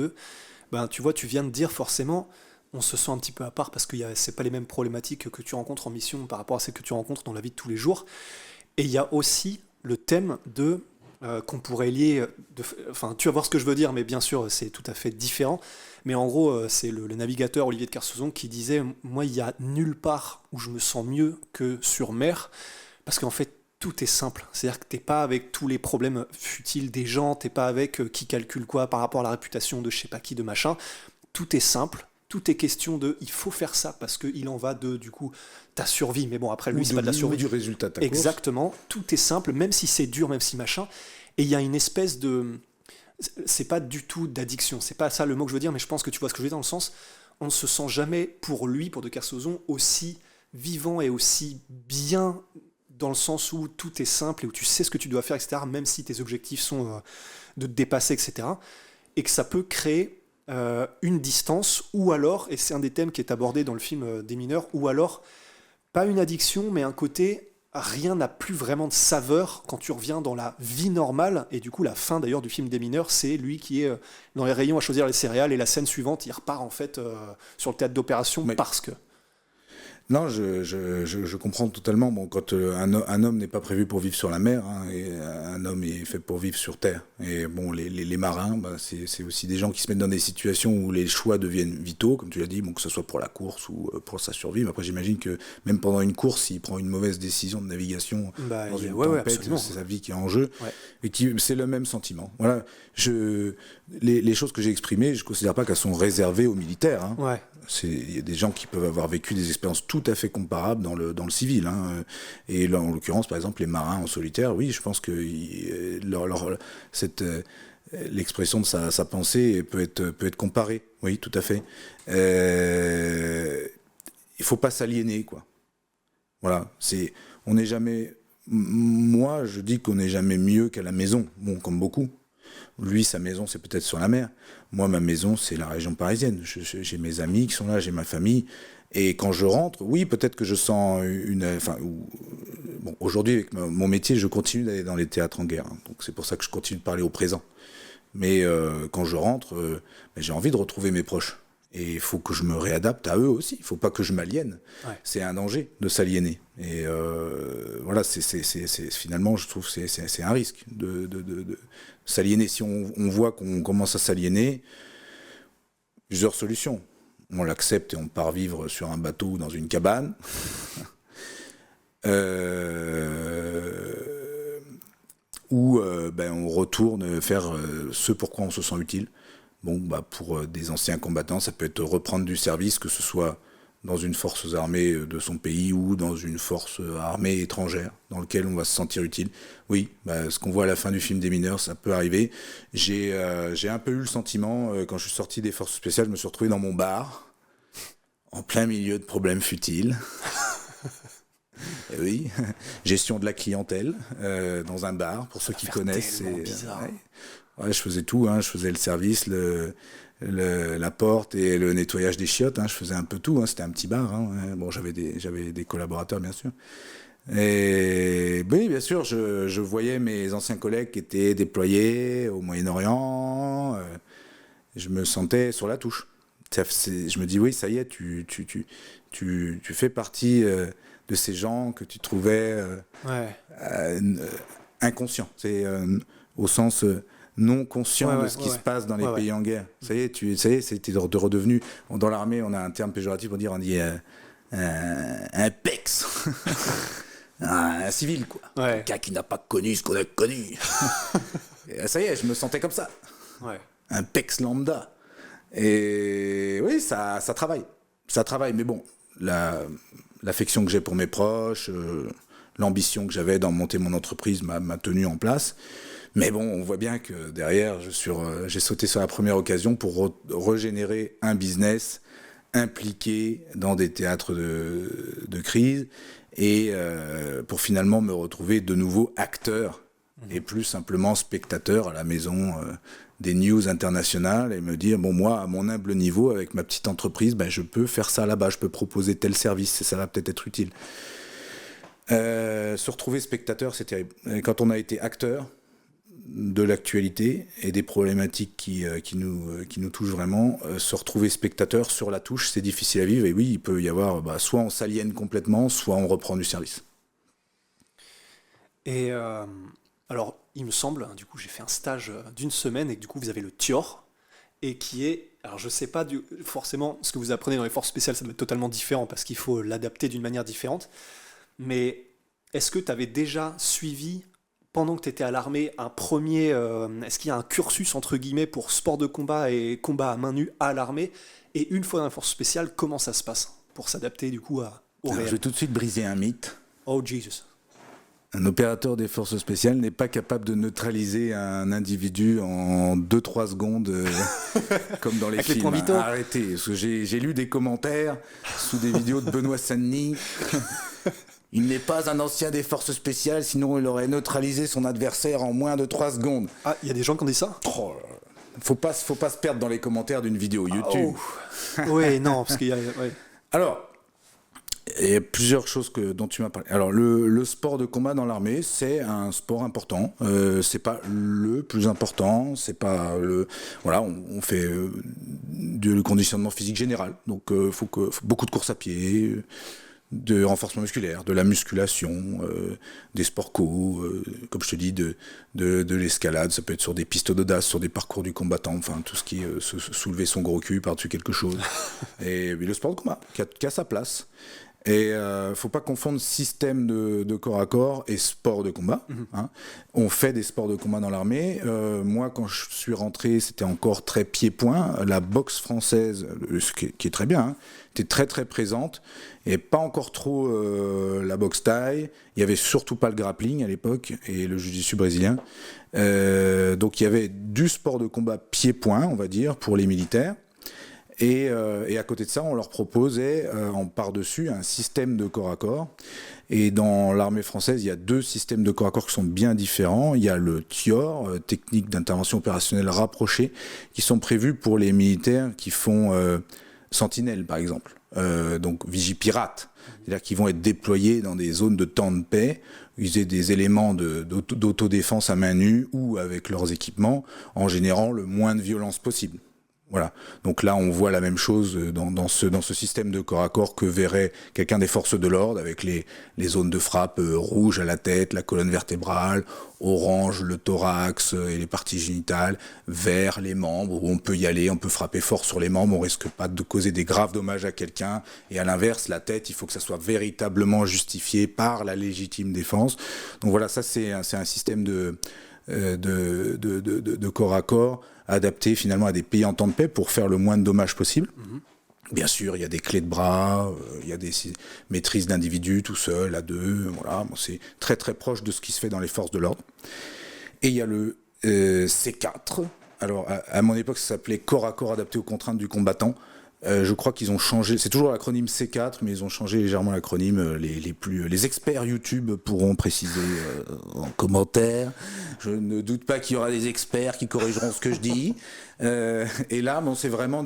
tu vois, tu viens de dire forcément, on se sent un petit peu à part parce que c'est pas les mêmes problématiques que tu rencontres en mission par rapport à celles que tu rencontres dans la vie de tous les jours. Et il y a aussi le thème qu'on pourrait lier, enfin tu vas voir ce que je veux dire, mais bien sûr c'est tout à fait différent. Mais en gros, c'est le navigateur Olivier de Kersauzon qui disait, moi il y a nulle part où je me sens mieux que sur mer, parce qu'en fait tout est simple, c'est-à-dire que t'es pas avec tous les problèmes futiles des gens, t'es pas avec qui calcule quoi par rapport à la réputation de je sais pas qui, de machin. Tout est simple, tout est question il faut faire ça parce qu'il en va du coup ta survie. Mais bon, après lui c'est pas de la survie, du résultat de ta exactement, tout est simple, même si c'est dur, même si machin. Et il y a une espèce c'est pas du tout d'addiction, c'est pas ça le mot que je veux dire, mais je pense que tu vois ce que je veux dire, dans le sens, on ne se sent jamais pour de Kersauzon aussi vivant et aussi bien, dans le sens où tout est simple et où tu sais ce que tu dois faire, etc., même si tes objectifs sont de te dépasser, etc., et que ça peut créer une distance, ou alors, et c'est un des thèmes qui est abordé dans le film des mineurs, ou alors, pas une addiction, mais un côté, rien n'a plus vraiment de saveur quand tu reviens dans la vie normale, et du coup, la fin d'ailleurs du film des mineurs, c'est lui qui est dans les rayons à choisir les céréales, et la scène suivante, il repart en fait sur le théâtre d'opération parce que... Non, je comprends totalement. Bon, quand un homme n'est pas prévu pour vivre sur la mer, hein, et un homme est fait pour vivre sur terre. Et bon, les marins, c'est aussi des gens qui se mettent dans des situations où les choix deviennent vitaux, comme tu l'as dit, bon, que ce soit pour la course ou pour sa survie. Mais après, j'imagine que même pendant une course, s'il prend une mauvaise décision de navigation dans une tempête, c'est sa vie qui est en jeu. Ouais. Et c'est le même sentiment. Voilà. Les choses que j'ai exprimées, je ne considère pas qu'elles sont réservées aux militaires. Hein. Ouais. Il y a des gens qui peuvent avoir vécu des expériences tout à fait comparables dans le civil. Hein. Et là, en l'occurrence, par exemple, les marins en solitaire, oui, je pense que l'expression de sa pensée peut être comparée. Oui, tout à fait. Il ne faut pas s'aliéner, quoi. Voilà. On n'est jamais... Moi, je dis qu'on n'est jamais mieux qu'à la maison. Bon, comme beaucoup. Lui, sa maison, c'est peut-être sur la mer. Moi, ma maison, c'est la région parisienne. J'ai mes amis qui sont là, j'ai ma famille. Et quand je rentre, oui, peut-être que je sens bon, aujourd'hui, avec mon métier, je continue d'aller dans les théâtres en guerre. Hein, donc c'est pour ça que je continue de parler au présent. Mais quand je rentre, j'ai envie de retrouver mes proches. Et il faut que je me réadapte à eux aussi. Il ne faut pas que je m'aliène. Ouais. C'est un danger de s'aliéner. Et voilà, finalement, je trouve que c'est un risque de s'aliéner. Si on voit qu'on commence à s'aliéner, plusieurs solutions. On l'accepte et on part vivre sur un bateau ou dans une cabane. Ou on retourne faire ce pourquoi on se sent utile. Bon, pour des anciens combattants, ça peut être reprendre du service, que ce soit dans une force armée de son pays ou dans une force armée étrangère, dans laquelle on va se sentir utile. Oui, ce qu'on voit à la fin du film des mineurs, ça peut arriver. J'ai un peu eu le sentiment, quand je suis sorti des forces spéciales, je me suis retrouvé dans mon bar, en plein milieu de problèmes futiles. Et oui, gestion de la clientèle, dans un bar, pour ceux qui connaissent. C'est bizarre. Ouais, je faisais tout, hein. Je faisais le service, la porte et le nettoyage des chiottes, hein. Je faisais un peu tout, hein. C'était un petit bar, hein. Bon, j'avais des collaborateurs, bien sûr. Et oui, bien sûr, je voyais mes anciens collègues qui étaient déployés au Moyen-Orient. Je me sentais sur la touche. Je me dis, oui, ça y est, tu fais partie de ces gens que tu trouvais inconscients. C'est au sens... non conscient de ce qui se passe dans les pays en guerre. Ça y est, c'était redevenu... Dans l'armée, on a un terme péjoratif pour dire, on dit un PEX. Un civil, quoi. Ouais. Un gars qui n'a pas connu ce qu'on a connu. Et ça y est, je me sentais comme ça. Ouais. Un PEX lambda. Et oui, ça travaille. Ça travaille, mais bon, la l'affection que j'ai pour mes proches, l'ambition que j'avais d'en monter mon entreprise m'a tenu en place. Mais bon, on voit bien que derrière, j'ai sauté sur la première occasion pour régénérer un business impliqué dans des théâtres de crise et pour finalement me retrouver de nouveau acteur et plus simplement spectateur à la maison des news internationales et me dire, bon, moi, à mon humble niveau, avec ma petite entreprise, je peux faire ça là-bas, je peux proposer tel service et ça va peut-être être utile. Se retrouver spectateur, c'est terrible. Et quand on a été acteur de l'actualité et des problématiques qui nous touchent vraiment, se retrouver spectateur sur la touche, c'est difficile à vivre. Et oui, il peut y avoir, soit on s'aliène complètement, soit on reprend du service. Et alors, il me semble, du coup, j'ai fait un stage d'une semaine et que du coup, vous avez le TIOR, et qui est, alors je sais pas forcément ce que vous apprenez dans les forces spéciales, ça doit être totalement différent parce qu'il faut l'adapter d'une manière différente. Mais est-ce que tu avais déjà suivi, pendant que tu étais à l'armée, est-ce qu'il y a un cursus entre guillemets pour sport de combat et combat à main nue à l'armée? Et une fois dans la force spéciale, comment ça se passe pour s'adapter du coup au réel? Je vais tout de suite briser un mythe. Oh Jesus. Un opérateur des forces spéciales n'est pas capable de neutraliser un individu en 2-3 secondes, comme dans les avec films. Les points vitaux. Arrêtez, parce que j'ai lu des commentaires sous des vidéos de Benoît Saint-Denis. Il n'est pas un ancien des forces spéciales, sinon il aurait neutralisé son adversaire en moins de 3 secondes. Ah, il y a des gens qui ont dit ça? Oh, faut pas se perdre dans les commentaires d'une vidéo YouTube. Oh. Oui, non, parce qu'il y a... Ouais. Alors, il y a plusieurs choses dont tu m'as parlé. Alors, le sport de combat dans l'armée, c'est un sport important. C'est pas le plus important. C'est pas le. Voilà, on fait du conditionnement physique général. Donc, faut beaucoup de courses à pied, de renforcement musculaire, de la musculation, des sports co, comme je te dis, de l'escalade. Ça peut être sur des pistes d'audace, sur des parcours du combattant. Enfin, tout ce qui est soulever son gros cul par-dessus quelque chose. Et le sport de combat qui a sa place. Et faut pas confondre système de corps à corps et sport de combat. Hein. On fait des sports de combat dans l'armée. Moi, quand je suis rentré, c'était encore très pied-point. La boxe française, qui est très bien, hein, était très très présente. Et pas encore trop la boxe thaï. Il y avait surtout pas le grappling à l'époque et le jiu-jitsu brésilien. Donc il y avait du sport de combat pied-point, on va dire, pour les militaires. Et à côté de ça, on leur proposait en par-dessus un système de corps à corps. Et dans l'armée française, il y a 2 systèmes de corps à corps qui sont bien différents. Il y a le TIOR, technique d'intervention opérationnelle rapprochée, qui sont prévus pour les militaires qui font sentinelle, par exemple. Donc vigipirate, c'est-à-dire qu'ils vont être déployés dans des zones de temps de paix, utiliser des éléments d'autodéfense à main nue ou avec leurs équipements, en générant le moins de violence possible. Voilà. Donc là, on voit la même chose dans ce système de corps à corps que verrait quelqu'un des forces de l'ordre avec les zones de frappe rouge à la tête, la colonne vertébrale, orange le thorax et les parties génitales, vert les membres, où on peut y aller, on peut frapper fort sur les membres, on risque pas de causer des graves dommages à quelqu'un. Et à l'inverse, la tête, il faut que ça soit véritablement justifié par la légitime défense. Donc voilà, ça c'est un système de corps à corps adapté finalement à des pays en temps de paix pour faire le moins de dommages possible. Bien sûr, il y a des clés de bras, il y a des maîtrises d'individus tout seul, à 2, voilà. Bon, c'est très très proche de ce qui se fait dans les forces de l'ordre. Et il y a le C4. Alors à mon époque, ça s'appelait corps à corps adapté aux contraintes du combattant. Je crois qu'ils ont changé, c'est toujours l'acronyme C4, mais ils ont changé légèrement l'acronyme. Les experts YouTube pourront préciser en commentaire. Je ne doute pas qu'il y aura des experts qui corrigeront ce que je dis. Et là, bon, c'est vraiment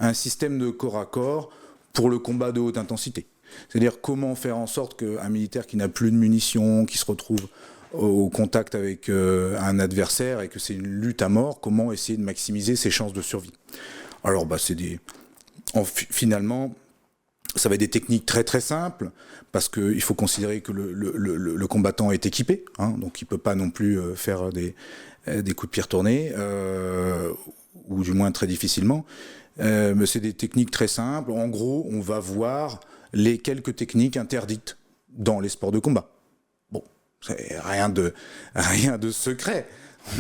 un système de corps à corps pour le combat de haute intensité. C'est-à-dire comment faire en sorte qu'un militaire qui n'a plus de munitions, qui se retrouve au contact avec un adversaire et que c'est une lutte à mort, comment essayer de maximiser ses chances de survie. Alors, finalement, ça va être des techniques très très simples, parce qu'il faut considérer que le combattant est équipé, hein, donc il ne peut pas non plus faire des coups de pied retournés, ou du moins très difficilement. Mais c'est des techniques très simples. En gros, on va voir les quelques techniques interdites dans les sports de combat. Bon, c'est rien de secret.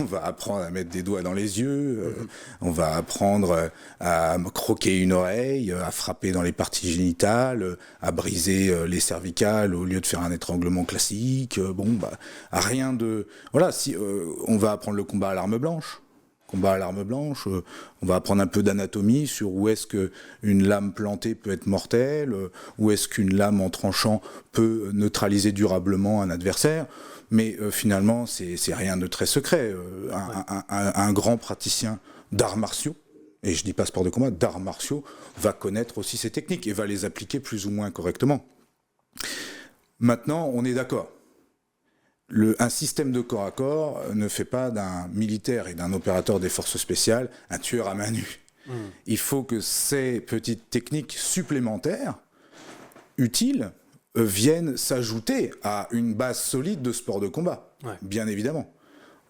On va apprendre à mettre des doigts dans les yeux, on va apprendre à croquer une oreille, à frapper dans les parties génitales, à briser les cervicales au lieu de faire un étranglement classique. À rien de... Voilà, on va apprendre le combat à l'arme blanche. On va apprendre un peu d'anatomie sur où est-ce qu'une lame plantée peut être mortelle, où est-ce qu'une lame en tranchant peut neutraliser durablement un adversaire. Mais finalement, c'est rien de très secret. Un grand praticien d'arts martiaux, et je dis pas sport de combat, d'arts martiaux, va connaître aussi ces techniques et va les appliquer plus ou moins correctement. Maintenant, on est d'accord. Un système de corps à corps ne fait pas d'un militaire et d'un opérateur des forces spéciales un tueur à main nue. Il faut que ces petites techniques supplémentaires, utiles, viennent s'ajouter à une base solide de sport de combat, bien évidemment.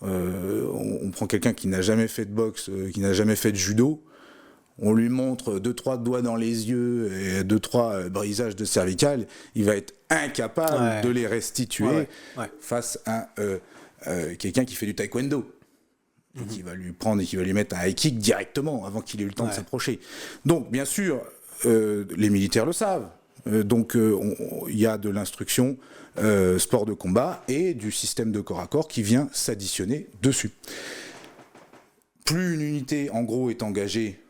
On prend quelqu'un qui n'a jamais fait de boxe, qui n'a jamais fait de judo, on lui montre 2-3 doigts dans les yeux et 2-3 brisages de cervicales, il va être incapable de les restituer face à quelqu'un qui fait du taekwondo. Et qui va lui prendre et qui va lui mettre un high kick directement avant qu'il ait eu le temps de s'approcher. Donc, bien sûr, les militaires le savent. Donc il y a de l'instruction sport de combat et du système de corps à corps qui vient s'additionner dessus. Plus une unité en gros est engagée,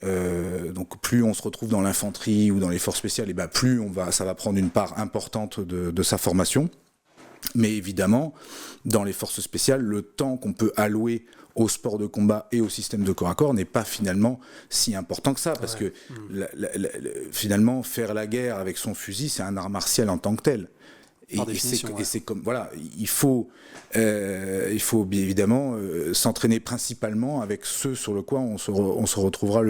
donc plus on se retrouve dans l'infanterie ou dans les forces spéciales, et ben plus ça va prendre une part importante de sa formation. Mais évidemment, dans les forces spéciales, le temps qu'on peut allouer au sport de combat et au système de corps à corps n'est pas finalement si important que ça, parce que finalement, faire la guerre avec son fusil, c'est un art martial en tant que tel. Et c'est comme voilà, il faut bien évidemment s'entraîner principalement avec ceux sur le quoi on se retrouvera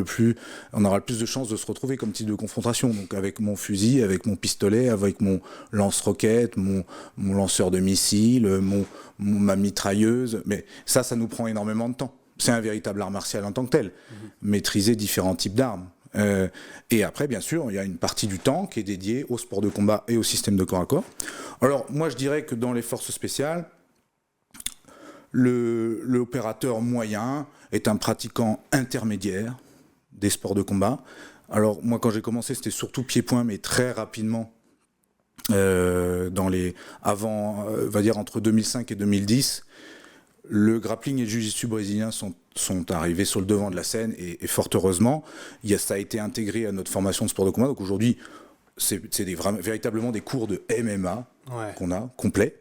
on aura le plus de chances de se retrouver comme type de confrontation. Donc avec mon fusil, avec mon pistolet, avec mon lance-roquette, mon lanceur de missiles, ma mitrailleuse. Mais ça nous prend énormément de temps. C'est un véritable art martial en tant que tel. Maîtriser différents types d'armes. Et après, bien sûr, il y a une partie du temps qui est dédiée au sport de combat et au système de corps à corps. Alors, moi, je dirais que dans les forces spéciales, l'opérateur moyen est un pratiquant intermédiaire des sports de combat. Alors, moi, quand j'ai commencé, c'était surtout pied-point, mais très rapidement, on va dire entre 2005 et 2010, le grappling et le jiu-jitsu brésilien sont arrivés sur le devant de la scène et fort heureusement, ça a été intégré à notre formation de sport de combat. Donc aujourd'hui, c'est véritablement des cours de MMA qu'on a, complets.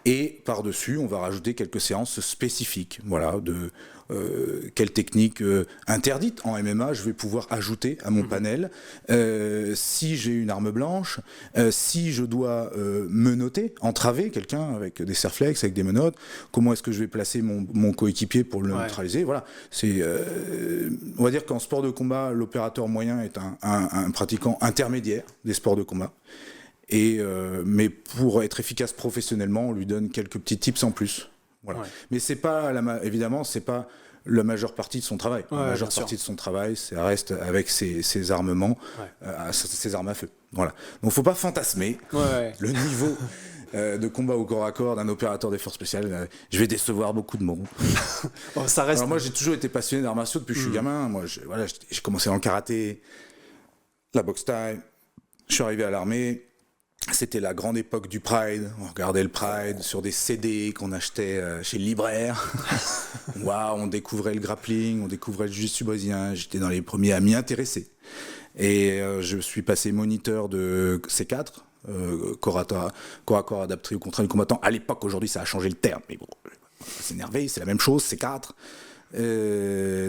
Et par-dessus, on va rajouter quelques séances spécifiques. Voilà, quelle technique interdite en MMA je vais pouvoir ajouter à mon panel. Si j'ai une arme blanche, si je dois menotter, entraver quelqu'un avec des serflex, avec des menottes, comment est-ce que je vais placer mon coéquipier pour le neutraliser. Voilà. On va dire qu'en sport de combat, l'opérateur moyen est un pratiquant intermédiaire des sports de combat. Mais pour être efficace professionnellement, on lui donne quelques petits tips en plus. Voilà. Mais c'est pas évidemment, c'est pas la majeure partie de son travail. La majeure partie de son travail, ça reste avec ses armements, ses armes à feu. Voilà. Donc, faut pas fantasmer le niveau de combat au corps à corps d'un opérateur des forces spéciales. Je vais décevoir beaucoup de monde. Ça reste... Alors moi, j'ai toujours été passionné d'arts martiaux depuis que je suis gamin. Moi, j'ai commencé dans le karaté, la boxe thaï. Je suis arrivé à l'armée. C'était la grande époque du Pride. On regardait le Pride sur des CD qu'on achetait chez le libraire. On découvrait le grappling, on découvrait le jiu-jitsu brésilien. J'étais dans les premiers à m'y intéresser. Et je suis passé moniteur de C4, corps à corps adapté au contraint du combattant. À l'époque, aujourd'hui, ça a changé le terme. Mais bon, c'est énervé, c'est la même chose, C4.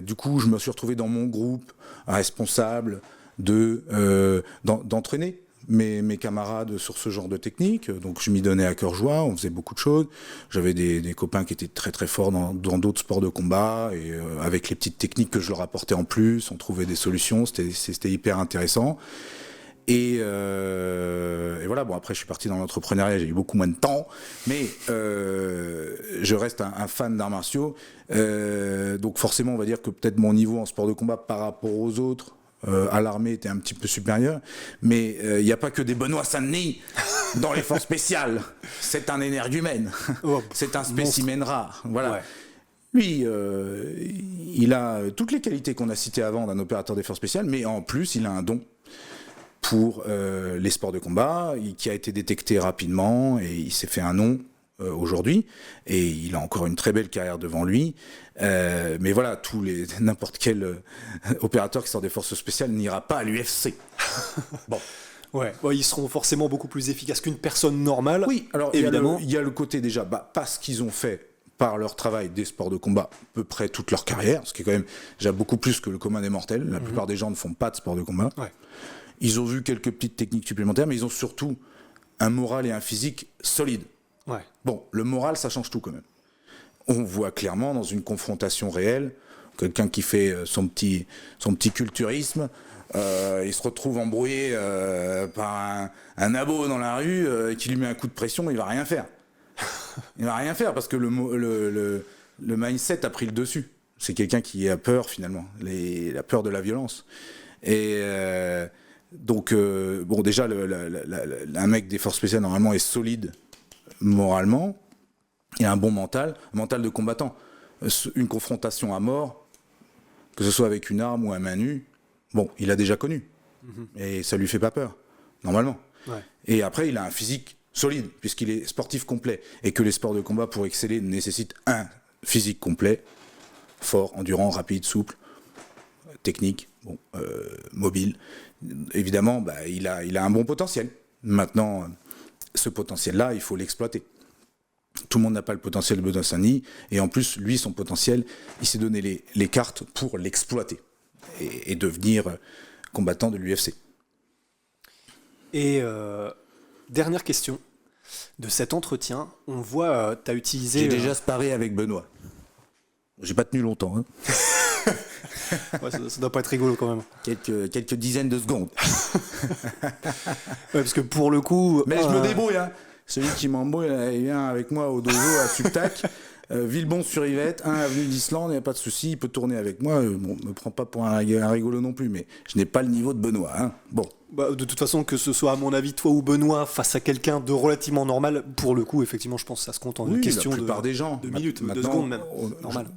Du coup, je me suis retrouvé dans mon groupe, responsable d'entraîner mes camarades sur ce genre de technique. Donc je m'y donnais à cœur joie, on faisait beaucoup de choses. J'avais des copains qui étaient très très forts dans d'autres sports de combat, et avec les petites techniques que je leur apportais en plus, on trouvait des solutions, c'était hyper intéressant. Et voilà, bon, après je suis parti dans l'entrepreneuriat, j'ai eu beaucoup moins de temps, mais je reste un fan d'arts martiaux, donc forcément on va dire que peut-être mon niveau en sport de combat par rapport aux autres à l'armée était un petit peu supérieur, mais il n'y a pas que des Benoît Saint-Denis dans les forces spéciales, c'est un énergumène, c'est un spécimen rare, voilà. Lui, il a toutes les qualités qu'on a citées avant d'un opérateur d'effort spécial, mais en plus, il a un don pour les sports de combat, qui a été détecté rapidement, et il s'est fait un nom aujourd'hui, et il a encore une très belle carrière devant lui. Mais voilà, n'importe quel opérateur qui sort des forces spéciales n'ira pas à l'UFC. Bon. Ouais, ils seront forcément beaucoup plus efficaces qu'une personne normale. Oui, alors évidemment. Il y a le côté déjà, parce qu'ils ont fait par leur travail des sports de combat à peu près toute leur carrière, ce qui est quand même déjà beaucoup plus que le commun des mortels. La plupart des gens ne font pas de sport de combat. Ouais. Ils ont vu quelques petites techniques supplémentaires, mais ils ont surtout un moral et un physique solide. Ouais. Bon, le moral, ça change tout quand même. On voit clairement dans une confrontation réelle, quelqu'un qui fait son petit culturisme, il se retrouve embrouillé par un abo dans la rue qui lui met un coup de pression, il va rien faire. Il va rien faire parce que le mindset a pris le dessus. C'est quelqu'un qui a peur finalement, la peur de la violence. Et donc, bon, déjà, un mec des forces spéciales normalement est solide moralement. Il a un bon mental, un mental de combattant. Une confrontation à mort, que ce soit avec une arme ou à main nue, bon, il a déjà connu. Et ça lui fait pas peur, normalement. Ouais. Et après, il a un physique solide, puisqu'il est sportif complet. Et que les sports de combat, pour exceller, nécessitent un physique complet, fort, endurant, rapide, souple, technique, bon, mobile. Évidemment, il a un bon potentiel. Maintenant, ce potentiel-là, il faut l'exploiter. Tout le monde n'a pas le potentiel de Benoît Saint-Denis, et en plus, lui, son potentiel, il s'est donné les cartes pour l'exploiter et devenir combattant de l'UFC. Et dernière question de cet entretien, on voit, tu as utilisé... J'ai déjà sparé avec Benoît. J'ai pas tenu longtemps. Hein. Ouais, ça doit pas être rigolo quand même. Quelques dizaines de secondes. Ouais, parce que pour le coup... Mais je me débrouille, hein. Celui qui m'embrouille, il vient avec moi au dojo à Subtac, Villebon-sur-Yvette, 1 avenue d'Islande, il n'y a pas de souci, il peut tourner avec moi. Bon, me prends pas pour un rigolo non plus, mais je n'ai pas le niveau de Benoît. Hein. Bon. De toute façon, que ce soit à mon avis toi ou Benoît face à quelqu'un de relativement normal, pour le coup, effectivement, je pense que ça se compte en une question la plupart des gens, de minutes, de secondes même. Normal.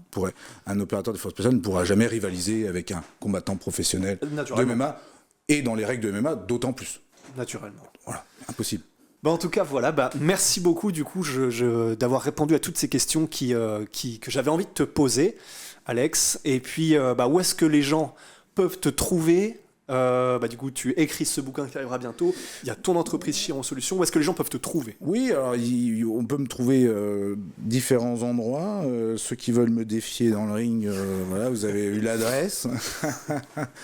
Un opérateur de force spéciale ne pourra jamais rivaliser avec un combattant professionnel de MMA, et dans les règles de MMA, d'autant plus. Naturellement. Voilà, impossible. En tout cas, voilà, merci beaucoup du coup d'avoir répondu à toutes ces questions que j'avais envie de te poser, Alex. Et puis, où est-ce que les gens peuvent te trouver ? Du coup, tu écris ce bouquin qui arrivera bientôt. Il y a ton entreprise Chiron Solutions. Où est-ce que les gens peuvent te trouver ? Oui, alors on peut me trouver différents endroits. Ceux qui veulent me défier dans le ring, voilà, vous avez eu l'adresse.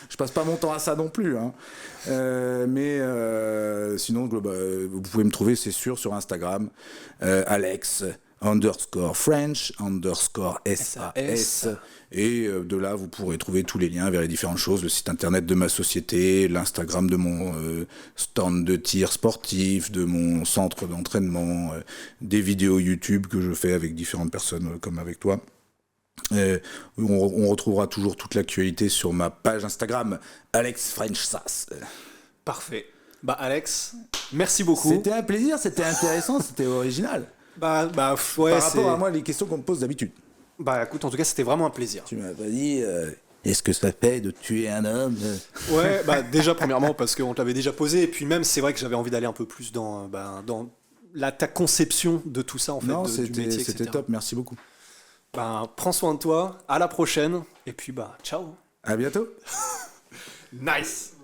Je passe pas mon temps à ça non plus. Hein. Mais sinon, vous pouvez me trouver, c'est sûr, sur Instagram, Alex_French_SAS. Et de là, vous pourrez trouver tous les liens vers les différentes choses, le site internet de ma société, l'Instagram de mon stand de tir sportif, de mon centre d'entraînement, des vidéos YouTube que je fais avec différentes personnes comme avec toi. On retrouvera toujours toute l'actualité sur ma page Instagram, Alex French SAS. Parfait. Alex, merci beaucoup. C'était un plaisir, c'était intéressant, c'était original. Ouais, par rapport à moi, les questions qu'on me pose d'habitude. Écoute, en tout cas, c'était vraiment un plaisir. Tu m'as pas dit, est-ce que ça fait de tuer un homme ? Ouais, déjà, premièrement, parce qu'on te l'avait déjà posé, et puis même, c'est vrai que j'avais envie d'aller un peu plus dans ta conception de tout ça, en fait, non, du métier, etc. C'était top, merci beaucoup. Prends soin de toi, à la prochaine, et puis ciao. À bientôt. Nice.